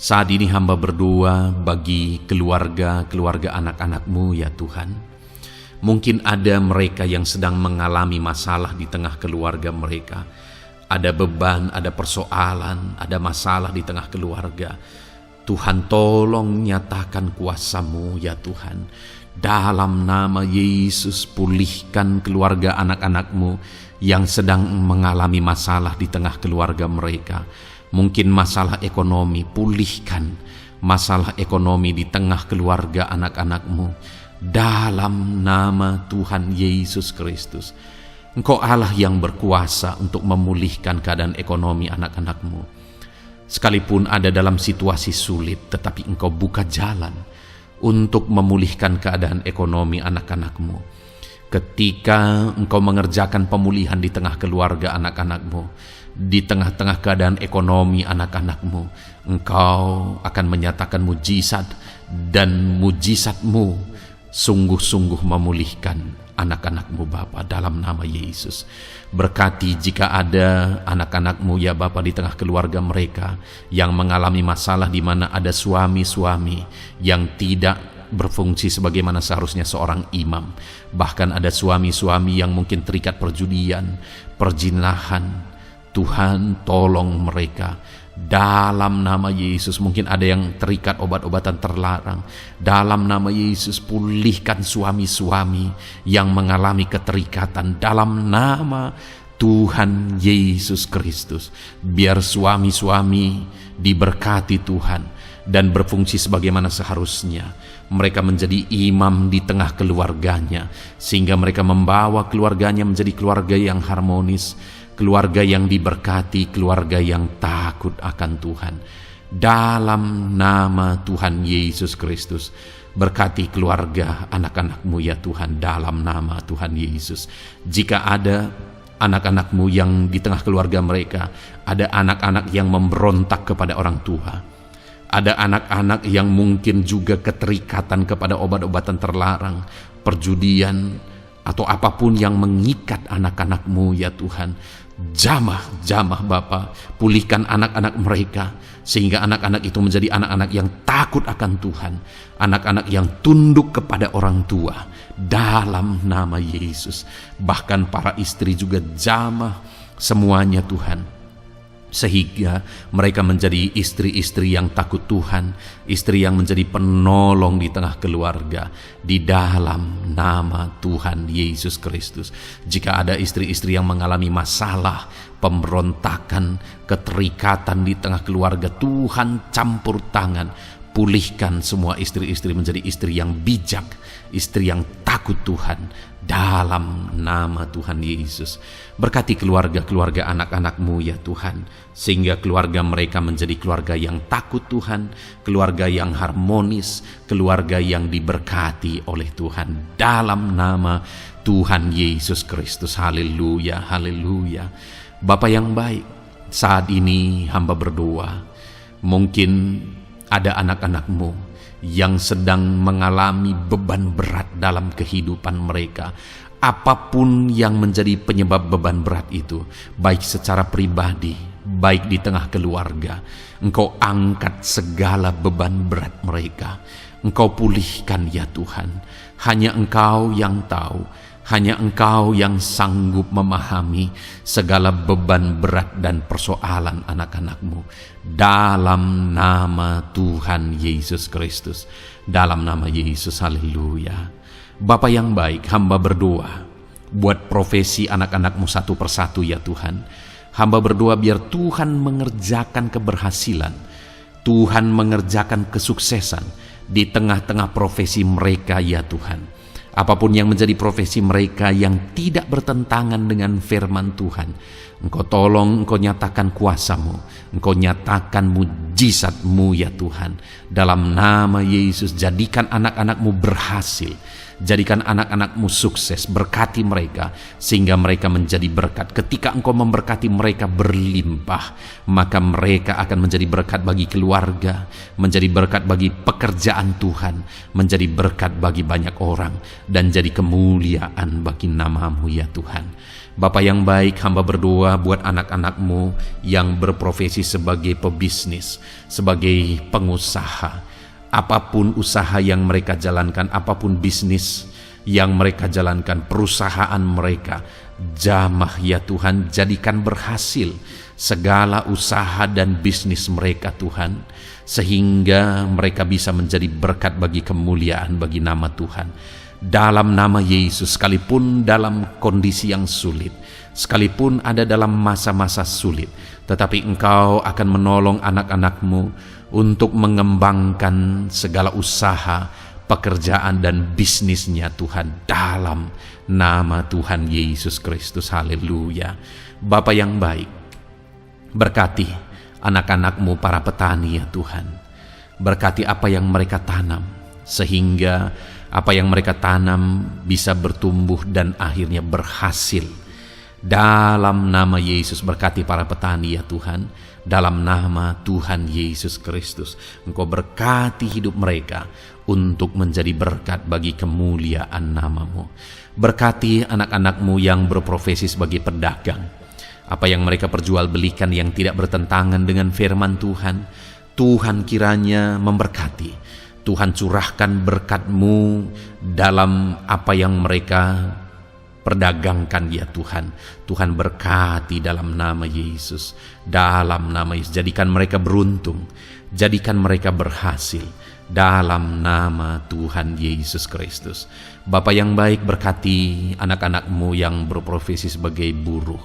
saat ini hamba berdoa bagi keluarga anak-anak-Mu ya Tuhan. Mungkin ada mereka yang sedang mengalami masalah di tengah keluarga mereka. Ada beban, ada persoalan, ada masalah di tengah keluarga. Tuhan tolong nyatakan kuasa-Mu ya Tuhan. Dalam nama Yesus, pulihkan keluarga anak-anak-Mu yang sedang mengalami masalah di tengah keluarga mereka. Mungkin masalah ekonomi, pulihkan masalah ekonomi di tengah keluarga anak-anak-Mu. Dalam nama Tuhan Yesus Kristus. Engkau Allah yang berkuasa untuk memulihkan keadaan ekonomi anak-anak-Mu. Sekalipun ada dalam situasi sulit, tetapi Engkau buka jalan untuk memulihkan keadaan ekonomi anak-anak-Mu. Ketika Engkau mengerjakan pemulihan di tengah keluarga anak-anak-Mu, di tengah-tengah keadaan ekonomi anak-anak-Mu, Engkau akan menyatakan mujizat, dan mujizat-Mu sungguh-sungguh memulihkan anak-anak-Mu Bapa dalam nama Yesus. Berkati jika ada anak-anak-Mu ya Bapa di tengah keluarga mereka yang mengalami masalah di mana ada suami-suami yang tidak berfungsi sebagaimana seharusnya seorang imam. Bahkan ada suami-suami yang mungkin terikat perjudian, perjinahan. Tuhan tolong mereka dalam nama Yesus. Mungkin ada yang terikat obat-obatan terlarang. Dalam nama Yesus, pulihkan suami-suami yang mengalami keterikatan dalam nama Tuhan Yesus Kristus. Biar suami-suami diberkati Tuhan dan berfungsi sebagaimana seharusnya. Mereka menjadi imam di tengah keluarganya, sehingga mereka membawa keluarganya menjadi keluarga yang harmonis, keluarga yang diberkati, keluarga yang takut akan Tuhan. dalam nama Tuhan Yesus Kristus. Berkati keluarga anak-anak-Mu ya Tuhan, dalam nama Tuhan Yesus. Jika ada anak-anak-Mu yang di tengah keluarga mereka, ada anak-anak yang memberontak kepada orang tua, ada anak-anak yang mungkin juga keterikatan kepada obat-obatan terlarang, perjudian, atau apapun yang mengikat anak-anak-Mu ya Tuhan, jamah Bapa, pulihkan anak-anak mereka, sehingga anak-anak itu menjadi anak-anak yang takut akan Tuhan, anak-anak yang tunduk kepada orang tua, dalam nama Yesus. Bahkan para istri juga jamah semuanya Tuhan, sehingga mereka menjadi istri-istri yang takut Tuhan, istri yang menjadi penolong di tengah keluarga, di dalam nama Tuhan Yesus Kristus. Jika ada istri-istri yang mengalami masalah, pemberontakan, keterikatan di tengah keluarga, Tuhan campur tangan, pulihkan semua istri-istri menjadi istri yang bijak, istri yang takut Tuhan, dalam nama Tuhan Yesus. Berkati keluarga-keluarga anak-anak-Mu ya Tuhan, sehingga keluarga mereka menjadi keluarga yang takut Tuhan, keluarga yang harmonis, keluarga yang diberkati oleh Tuhan, dalam nama Tuhan Yesus Kristus. Haleluya, haleluya. Bapa yang baik, saat ini hamba berdoa, mungkin ada anak-anak-Mu yang sedang mengalami beban berat dalam kehidupan mereka. Apapun yang menjadi penyebab beban berat itu, baik secara pribadi, baik di tengah keluarga, Engkau angkat segala beban berat mereka. Engkau pulihkan ya Tuhan. Hanya Engkau yang tahu, hanya Engkau yang sanggup memahami segala beban berat dan persoalan anak-anak-Mu. Dalam nama Tuhan Yesus Kristus, dalam nama Yesus, haleluya. Bapa yang baik, hamba berdoa buat profesi anak-anak-Mu satu persatu ya Tuhan. Hamba berdoa biar Tuhan mengerjakan keberhasilan, Tuhan mengerjakan kesuksesan di tengah-tengah profesi mereka ya Tuhan. Apapun yang menjadi profesi mereka yang tidak bertentangan dengan firman Tuhan, Engkau tolong, Engkau nyatakan kuasa-Mu, Engkau nyatakan mujizat-Mu ya Tuhan. Dalam nama Yesus, jadikan anak-anak-Mu berhasil, jadikan anak-anak-Mu sukses, berkati mereka sehingga mereka menjadi berkat. Ketika Engkau memberkati mereka berlimpah, maka mereka akan menjadi berkat bagi keluarga, menjadi berkat bagi pekerjaan Tuhan, menjadi berkat bagi banyak orang, dan jadi kemuliaan bagi nama-Mu ya Tuhan. Bapa yang baik, hamba berdoa buat anak-anak-Mu yang berprofesi sebagai pebisnis, sebagai pengusaha. Apapun usaha yang mereka jalankan, apapun bisnis yang mereka jalankan, perusahaan mereka, jamah ya Tuhan, jadikan berhasil segala usaha dan bisnis mereka Tuhan, sehingga mereka bisa menjadi berkat bagi kemuliaan bagi nama Tuhan. Dalam nama Yesus, sekalipun dalam kondisi yang sulit, sekalipun ada dalam masa-masa sulit, tetapi Engkau akan menolong anak-anak-Mu untuk mengembangkan segala usaha, pekerjaan dan bisnisnya Tuhan, dalam nama Tuhan Yesus Kristus. Haleluya. Bapa yang baik, berkati anak-anak-Mu para petani ya Tuhan. Berkati apa yang mereka tanam, sehingga apa yang mereka tanam bisa bertumbuh dan akhirnya berhasil. Dalam nama Yesus, berkati para petani ya Tuhan. Dalam nama Tuhan Yesus Kristus, Engkau berkati hidup mereka untuk menjadi berkat bagi kemuliaan nama-Mu. Berkati anak-anak-Mu yang berprofesi sebagai pedagang. Apa yang mereka perjualbelikan yang tidak bertentangan dengan firman Tuhan, Tuhan kiranya memberkati. Tuhan curahkan berkat-Mu dalam apa yang mereka perdagangkan ya Tuhan. Tuhan berkati dalam nama Yesus. Dalam nama Yesus, jadikan mereka beruntung, jadikan mereka berhasil, dalam nama Tuhan Yesus Kristus. Bapa yang baik, berkati anak-anak-Mu yang berprofesi sebagai buruh.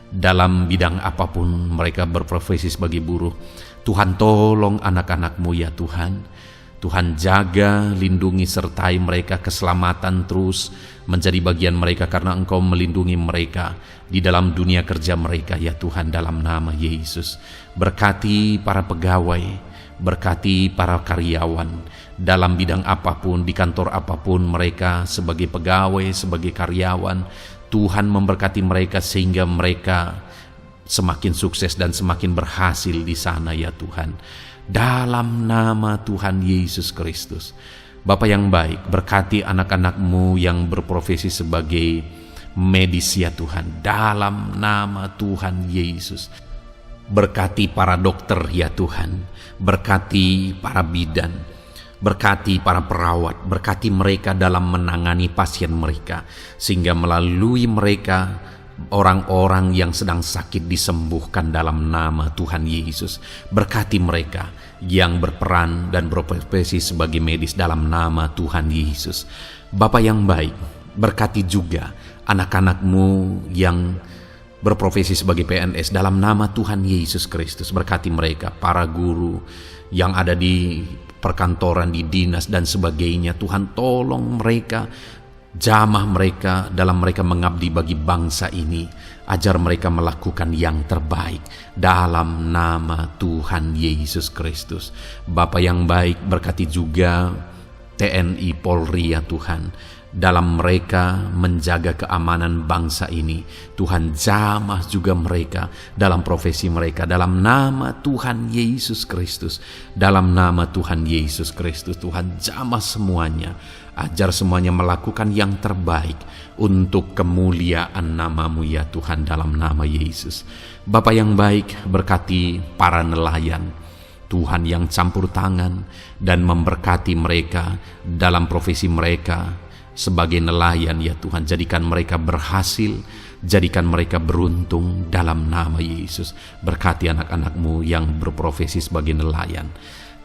Dalam bidang apapun mereka berprofesi sebagai buruh, Tuhan tolong anak-anak-Mu ya Tuhan. Tuhan jaga, lindungi, sertai mereka, keselamatan terus menjadi bagian mereka karena Engkau melindungi mereka di dalam dunia kerja mereka ya Tuhan, dalam nama Yesus. Berkati para pegawai, Berkati para karyawan dalam bidang apapun, di kantor apapun mereka, sebagai pegawai, sebagai karyawan. Tuhan memberkati mereka sehingga mereka semakin sukses dan semakin berhasil di sana ya Tuhan. Dalam nama Tuhan Yesus Kristus. Bapa yang baik, berkati anak-anak-Mu yang berprofesi sebagai medis ya Tuhan. Dalam nama Tuhan Yesus. Berkati para dokter ya Tuhan. Berkati para bidan, berkati para perawat, berkati mereka dalam menangani pasien mereka, sehingga melalui mereka orang-orang yang sedang sakit disembuhkan dalam nama Tuhan Yesus. Berkati mereka yang berperan dan berprofesi sebagai medis dalam nama Tuhan Yesus. Bapa yang baik, berkati juga anak-anak-Mu yang berprofesi sebagai PNS dalam nama Tuhan Yesus Kristus. Berkati mereka, para guru yang ada di perkantoran, di dinas dan sebagainya. Tuhan tolong mereka, jamah mereka dalam mereka mengabdi bagi bangsa ini. Ajar mereka melakukan yang terbaik dalam nama Tuhan Yesus Kristus. Bapa yang baik, berkati juga TNI Polri ya Tuhan. Dalam mereka menjaga keamanan bangsa ini, Tuhan jamah juga mereka dalam profesi mereka dalam nama Tuhan Yesus Kristus. Dalam nama Tuhan Yesus Kristus, Tuhan jamah semuanya, ajar semuanya melakukan yang terbaik untuk kemuliaan nama-Mu ya Tuhan, dalam nama Yesus. Bapa yang baik, berkati para nelayan Tuhan yang campur tangan dan memberkati mereka dalam profesi mereka sebagai nelayan ya Tuhan. Jadikan mereka berhasil, jadikan mereka beruntung dalam nama Yesus. Berkati anak-anak-Mu yang berprofesi sebagai nelayan,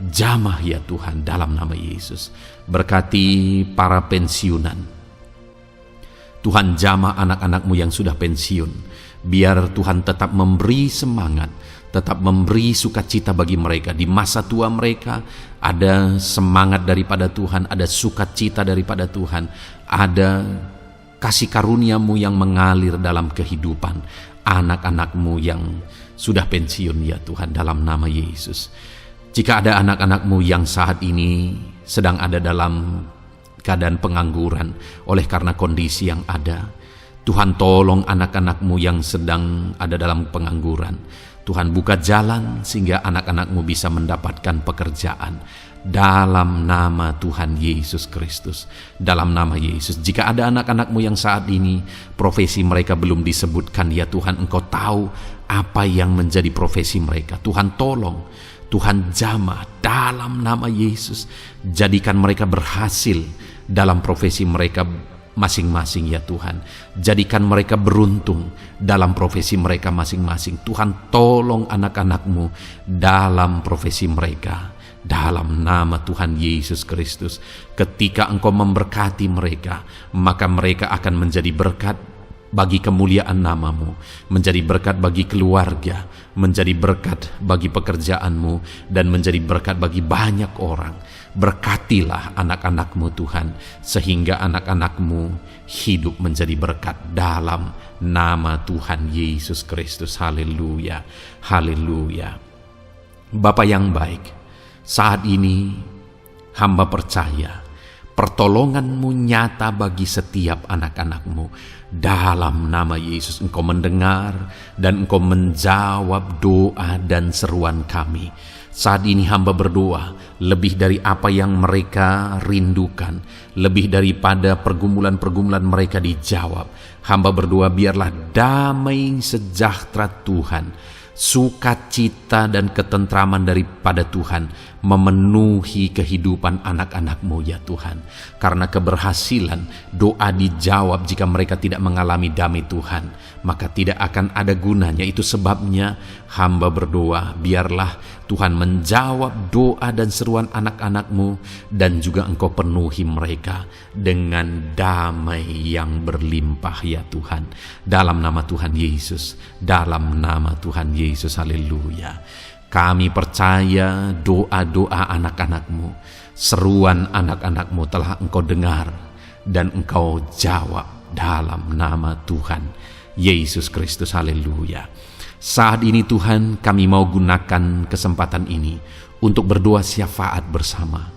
jamah ya Tuhan dalam nama Yesus. Berkati para pensiunan Tuhan, jamah anak-anak-Mu yang sudah pensiun. Biar Tuhan tetap memberi semangat, tetap memberi sukacita bagi mereka. Di masa tua mereka ada semangat daripada Tuhan, ada sukacita daripada Tuhan, ada kasih karunia-Mu yang mengalir dalam kehidupan anak-anak-Mu yang sudah pensiun ya Tuhan, dalam nama Yesus. Jika ada anak-anak-Mu yang saat ini sedang ada dalam keadaan pengangguran oleh karena kondisi yang ada, Tuhan tolong anak-anak-Mu yang sedang ada dalam pengangguran. Tuhan buka jalan sehingga anak-anak-Mu bisa mendapatkan pekerjaan dalam nama Tuhan Yesus Kristus. Dalam nama Yesus. Jika ada anak-anak-Mu yang saat ini profesi mereka belum disebutkan ya Tuhan, Engkau tahu apa yang menjadi profesi mereka. Tuhan tolong, Tuhan jamah dalam nama Yesus. Jadikan mereka berhasil dalam profesi mereka masing-masing ya Tuhan. Jadikan mereka beruntung dalam profesi mereka masing-masing. Tuhan tolong anak-anak-Mu dalam profesi mereka dalam nama Tuhan Yesus Kristus. Ketika Engkau memberkati mereka, maka mereka akan menjadi berkat bagi kemuliaan nama-Mu, menjadi berkat bagi keluarga, menjadi berkat bagi pekerjaan-Mu, dan menjadi berkat bagi banyak orang. Berkatilah anak-anak-Mu Tuhan, sehingga anak-anak-Mu hidup menjadi berkat dalam nama Tuhan Yesus Kristus. Haleluya, haleluya. Bapa yang baik, saat ini hamba percaya pertolongan-Mu nyata bagi setiap anak-anak-Mu. Dalam nama Yesus Engkau mendengar dan Engkau menjawab doa dan seruan kami. Saat ini hamba berdoa lebih dari apa yang mereka rindukan, lebih daripada pergumulan-pergumulan mereka dijawab. Hamba berdoa biarlah damai sejahtera Tuhan, sukacita dan ketentraman daripada Tuhan memenuhi kehidupan anak-anak-Mu ya Tuhan. Karena keberhasilan doa dijawab jika mereka tidak mengalami damai Tuhan, maka tidak akan ada gunanya. Itu sebabnya hamba berdoa biarlah Tuhan menjawab doa dan seruan anak-anak-Mu, dan juga Engkau penuhi mereka dengan damai yang berlimpah ya Tuhan. Dalam nama Tuhan Yesus, dalam nama Tuhan Yesus, haleluya. Kami percaya doa-doa anak-anak-Mu, seruan anak-anak-Mu telah Engkau dengar dan Engkau jawab dalam nama Tuhan Yesus Kristus, haleluya. Saat ini Tuhan, kami mau gunakan kesempatan ini untuk berdoa syafaat bersama.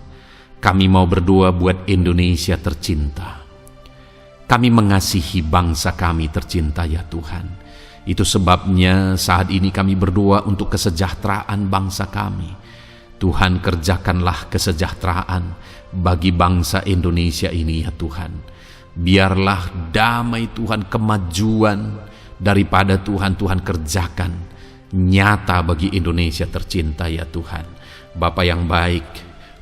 Kami mau berdoa buat Indonesia tercinta. Kami mengasihi bangsa kami tercinta ya Tuhan. Itu sebabnya saat ini kami berdoa untuk kesejahteraan bangsa kami. Tuhan, kerjakanlah kesejahteraan bagi bangsa Indonesia ini ya Tuhan. Biarlah damai Tuhan, kemajuan daripada Tuhan kerjakan nyata bagi Indonesia tercinta ya Tuhan. Bapa yang baik,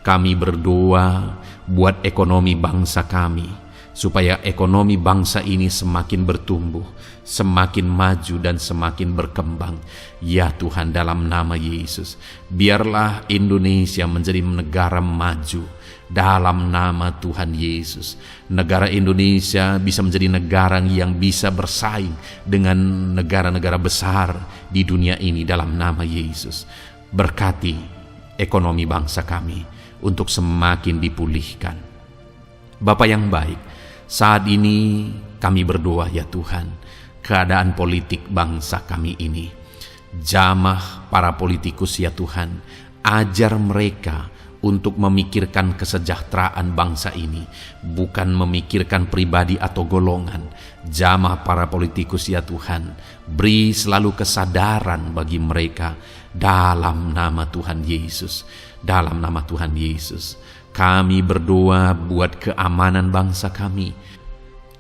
kami berdoa buat ekonomi bangsa kami, supaya ekonomi bangsa ini semakin bertumbuh, semakin maju dan semakin berkembang. Ya Tuhan, dalam nama Yesus, biarlah Indonesia menjadi negara maju. Dalam nama Tuhan Yesus, negara Indonesia bisa menjadi negara yang bisa bersaing dengan negara-negara besar di dunia ini. Dalam nama Yesus, berkati ekonomi bangsa kami untuk semakin dipulihkan. Bapa yang baik, saat ini kami berdoa ya Tuhan, keadaan politik bangsa kami ini. Jamah para politikus ya Tuhan, ajar mereka untuk memikirkan kesejahteraan bangsa ini, bukan memikirkan pribadi atau golongan. Jamah para politikus ya Tuhan, beri selalu kesadaran bagi mereka dalam nama Tuhan Yesus. Dalam nama Tuhan Yesus, kami berdoa buat keamanan bangsa kami.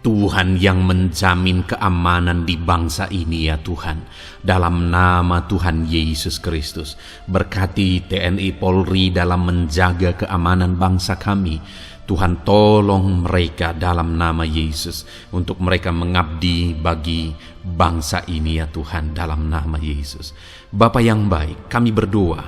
Tuhan yang menjamin keamanan di bangsa ini ya Tuhan. Dalam nama Tuhan Yesus Kristus, berkati TNI Polri dalam menjaga keamanan bangsa kami. Tuhan, tolong mereka dalam nama Yesus untuk mereka mengabdi bagi bangsa ini ya Tuhan, dalam nama Yesus. Bapa yang baik, kami berdoa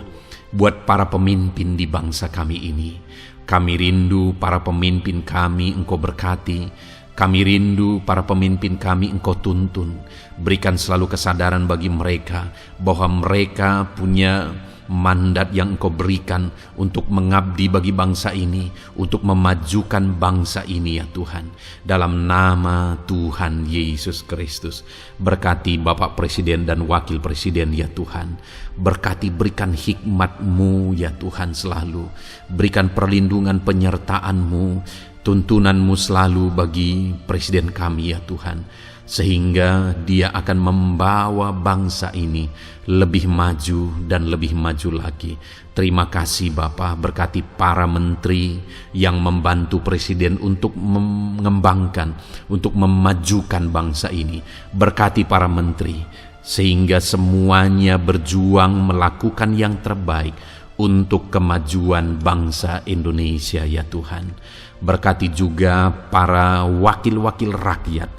buat para pemimpin di bangsa kami ini. Kami rindu para pemimpin kami Engkau berkati. Kami rindu para pemimpin kami Engkau tuntun. Berikan selalu kesadaran bagi mereka bahwa mereka punya mandat yang Engkau berikan untuk mengabdi bagi bangsa ini, untuk memajukan bangsa ini ya Tuhan. Dalam nama Tuhan Yesus Kristus, berkati Bapak Presiden dan Wakil Presiden ya Tuhan. Berkati, berikan hikmat-Mu ya Tuhan selalu. Berikan perlindungan penyertaan-Mu, tuntunan-Mu selalu bagi Presiden kami ya Tuhan, sehingga dia akan membawa bangsa ini lebih maju dan lebih maju lagi. Terima kasih Bapa, berkati para menteri yang membantu Presiden untuk mengembangkan, untuk memajukan bangsa ini. Berkati para menteri, sehingga semuanya berjuang melakukan yang terbaik untuk kemajuan bangsa Indonesia ya Tuhan. Berkati juga para wakil-wakil rakyat,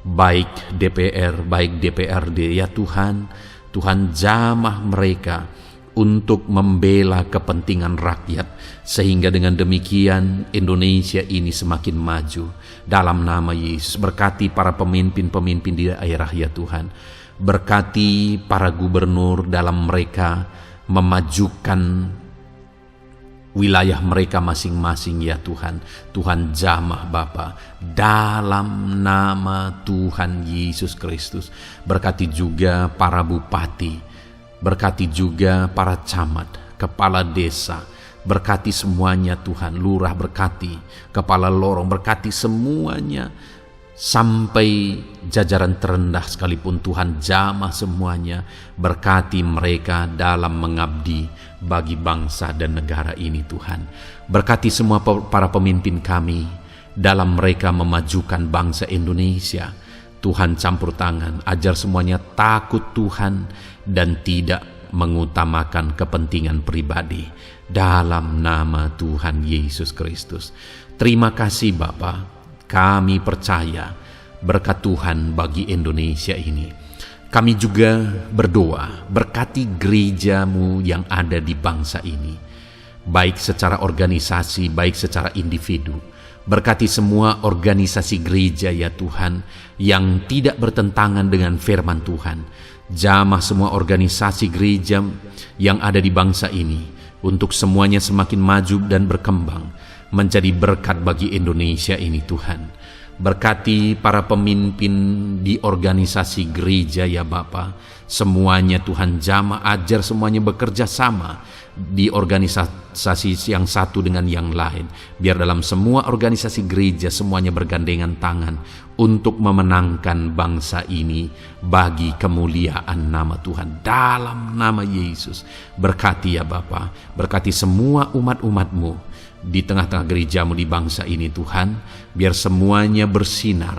baik DPR, baik DPRD ya Tuhan. Tuhan, jamah mereka untuk membela kepentingan rakyat, sehingga dengan demikian Indonesia ini semakin maju. Dalam nama Yesus, berkati para pemimpin-pemimpin di daerah ya Tuhan. Berkati para gubernur dalam mereka memajukan wilayah mereka masing-masing ya Tuhan. Tuhan, jamah Bapa dalam nama Tuhan Yesus Kristus. Berkati juga para bupati, berkati juga para camat, kepala desa, berkati semuanya Tuhan. Lurah berkati, kepala lorong berkati semuanya, sampai jajaran terendah sekalipun Tuhan, jamah semuanya. Berkati mereka dalam mengabdi bagi bangsa dan negara ini Tuhan. Berkati semua para pemimpin kami dalam mereka memajukan bangsa Indonesia. Tuhan, campur tangan, ajar semuanya takut Tuhan dan tidak mengutamakan kepentingan pribadi. Dalam nama Tuhan Yesus Kristus. Terima kasih Bapa, kami percaya berkat Tuhan bagi Indonesia ini. Kami juga berdoa, berkati gereja-Mu yang ada di bangsa ini, baik secara organisasi, baik secara individu. Berkati semua organisasi gereja ya Tuhan, yang tidak bertentangan dengan firman Tuhan. Jamah semua organisasi gereja yang ada di bangsa ini, untuk semuanya semakin maju dan berkembang, menjadi berkat bagi Indonesia ini Tuhan. Berkati para pemimpin di organisasi gereja ya Bapa. Semuanya Tuhan jamah ajar, semuanya bekerja sama di organisasi yang satu dengan yang lain. Biar dalam semua organisasi gereja semuanya bergandengan tangan untuk memenangkan bangsa ini bagi kemuliaan nama Tuhan. Dalam nama Yesus, berkati ya Bapa, berkati semua umat-umat-Mu di tengah-tengah gerejamu di bangsa ini Tuhan, biar semuanya bersinar,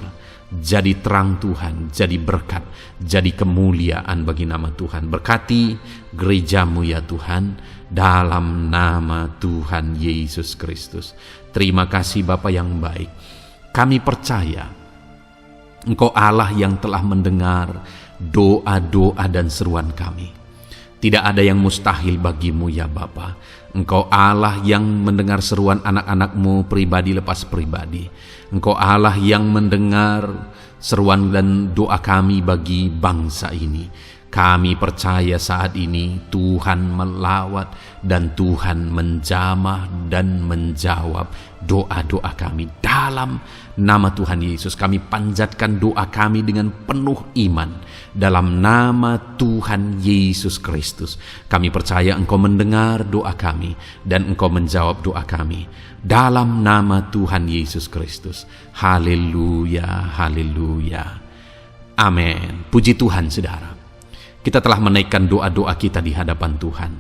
jadi terang Tuhan, jadi berkat, jadi kemuliaan bagi nama Tuhan. Berkati gerejamu ya Tuhan, dalam nama Tuhan Yesus Kristus. Terima kasih Bapa yang baik. Kami percaya Engkau Allah yang telah mendengar doa-doa dan seruan kami. Tidak ada yang mustahil bagimu ya Bapa. Engkau Allah yang mendengar seruan anak-anak-Mu pribadi lepas pribadi. Engkau Allah yang mendengar seruan dan doa kami bagi bangsa ini. Kami percaya saat ini Tuhan melawat dan Tuhan menjamah dan menjawab doa-doa kami. Dalam nama Tuhan Yesus kami panjatkan doa kami dengan penuh iman. Dalam nama Tuhan Yesus Kristus kami percaya Engkau mendengar doa kami dan Engkau menjawab doa kami. Dalam nama Tuhan Yesus Kristus. Haleluya, haleluya. Amin. Puji Tuhan saudara. Kita telah menaikkan doa-doa kita di hadapan Tuhan.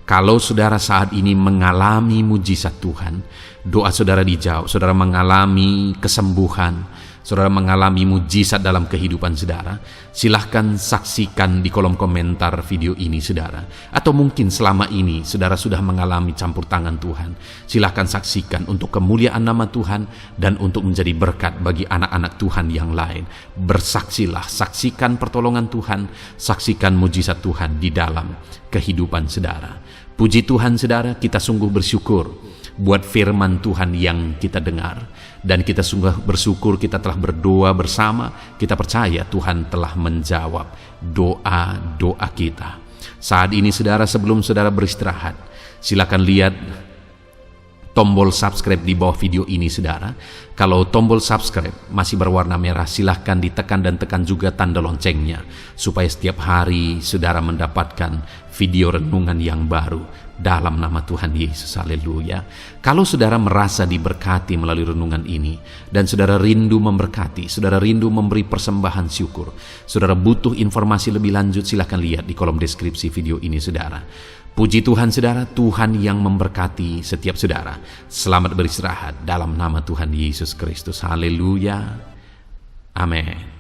Kalau saudara saat ini mengalami mujizat Tuhan, doa saudara dijawab, saudara mengalami kesembuhan, saudara mengalami mujizat dalam kehidupan saudara, silahkan saksikan di kolom komentar video ini saudara. Atau mungkin selama ini saudara sudah mengalami campur tangan Tuhan, silahkan saksikan untuk kemuliaan nama Tuhan dan untuk menjadi berkat bagi anak-anak Tuhan yang lain. Bersaksilah, saksikan pertolongan Tuhan, saksikan mujizat Tuhan di dalam kehidupan saudara. Puji Tuhan saudara, kita sungguh bersyukur buat firman Tuhan yang kita dengar. Dan kita sungguh bersyukur kita telah berdoa bersama. Kita percaya Tuhan telah menjawab doa-doa kita. Saat ini saudara, sebelum saudara beristirahat, silakan lihat tombol subscribe di bawah video ini saudara. Kalau tombol subscribe masih berwarna merah, silahkan ditekan dan tekan juga tanda loncengnya, supaya setiap hari saudara mendapatkan video renungan yang baru dalam nama Tuhan Yesus. Haleluya. Kalau saudara merasa diberkati melalui renungan ini dan saudara rindu memberkati, saudara rindu memberi persembahan syukur, saudara butuh informasi lebih lanjut, silahkan lihat di kolom deskripsi video ini saudara. Puji Tuhan saudara, Tuhan yang memberkati setiap saudara. Selamat beristirahat dalam nama Tuhan Yesus Kristus. Haleluya. Amin.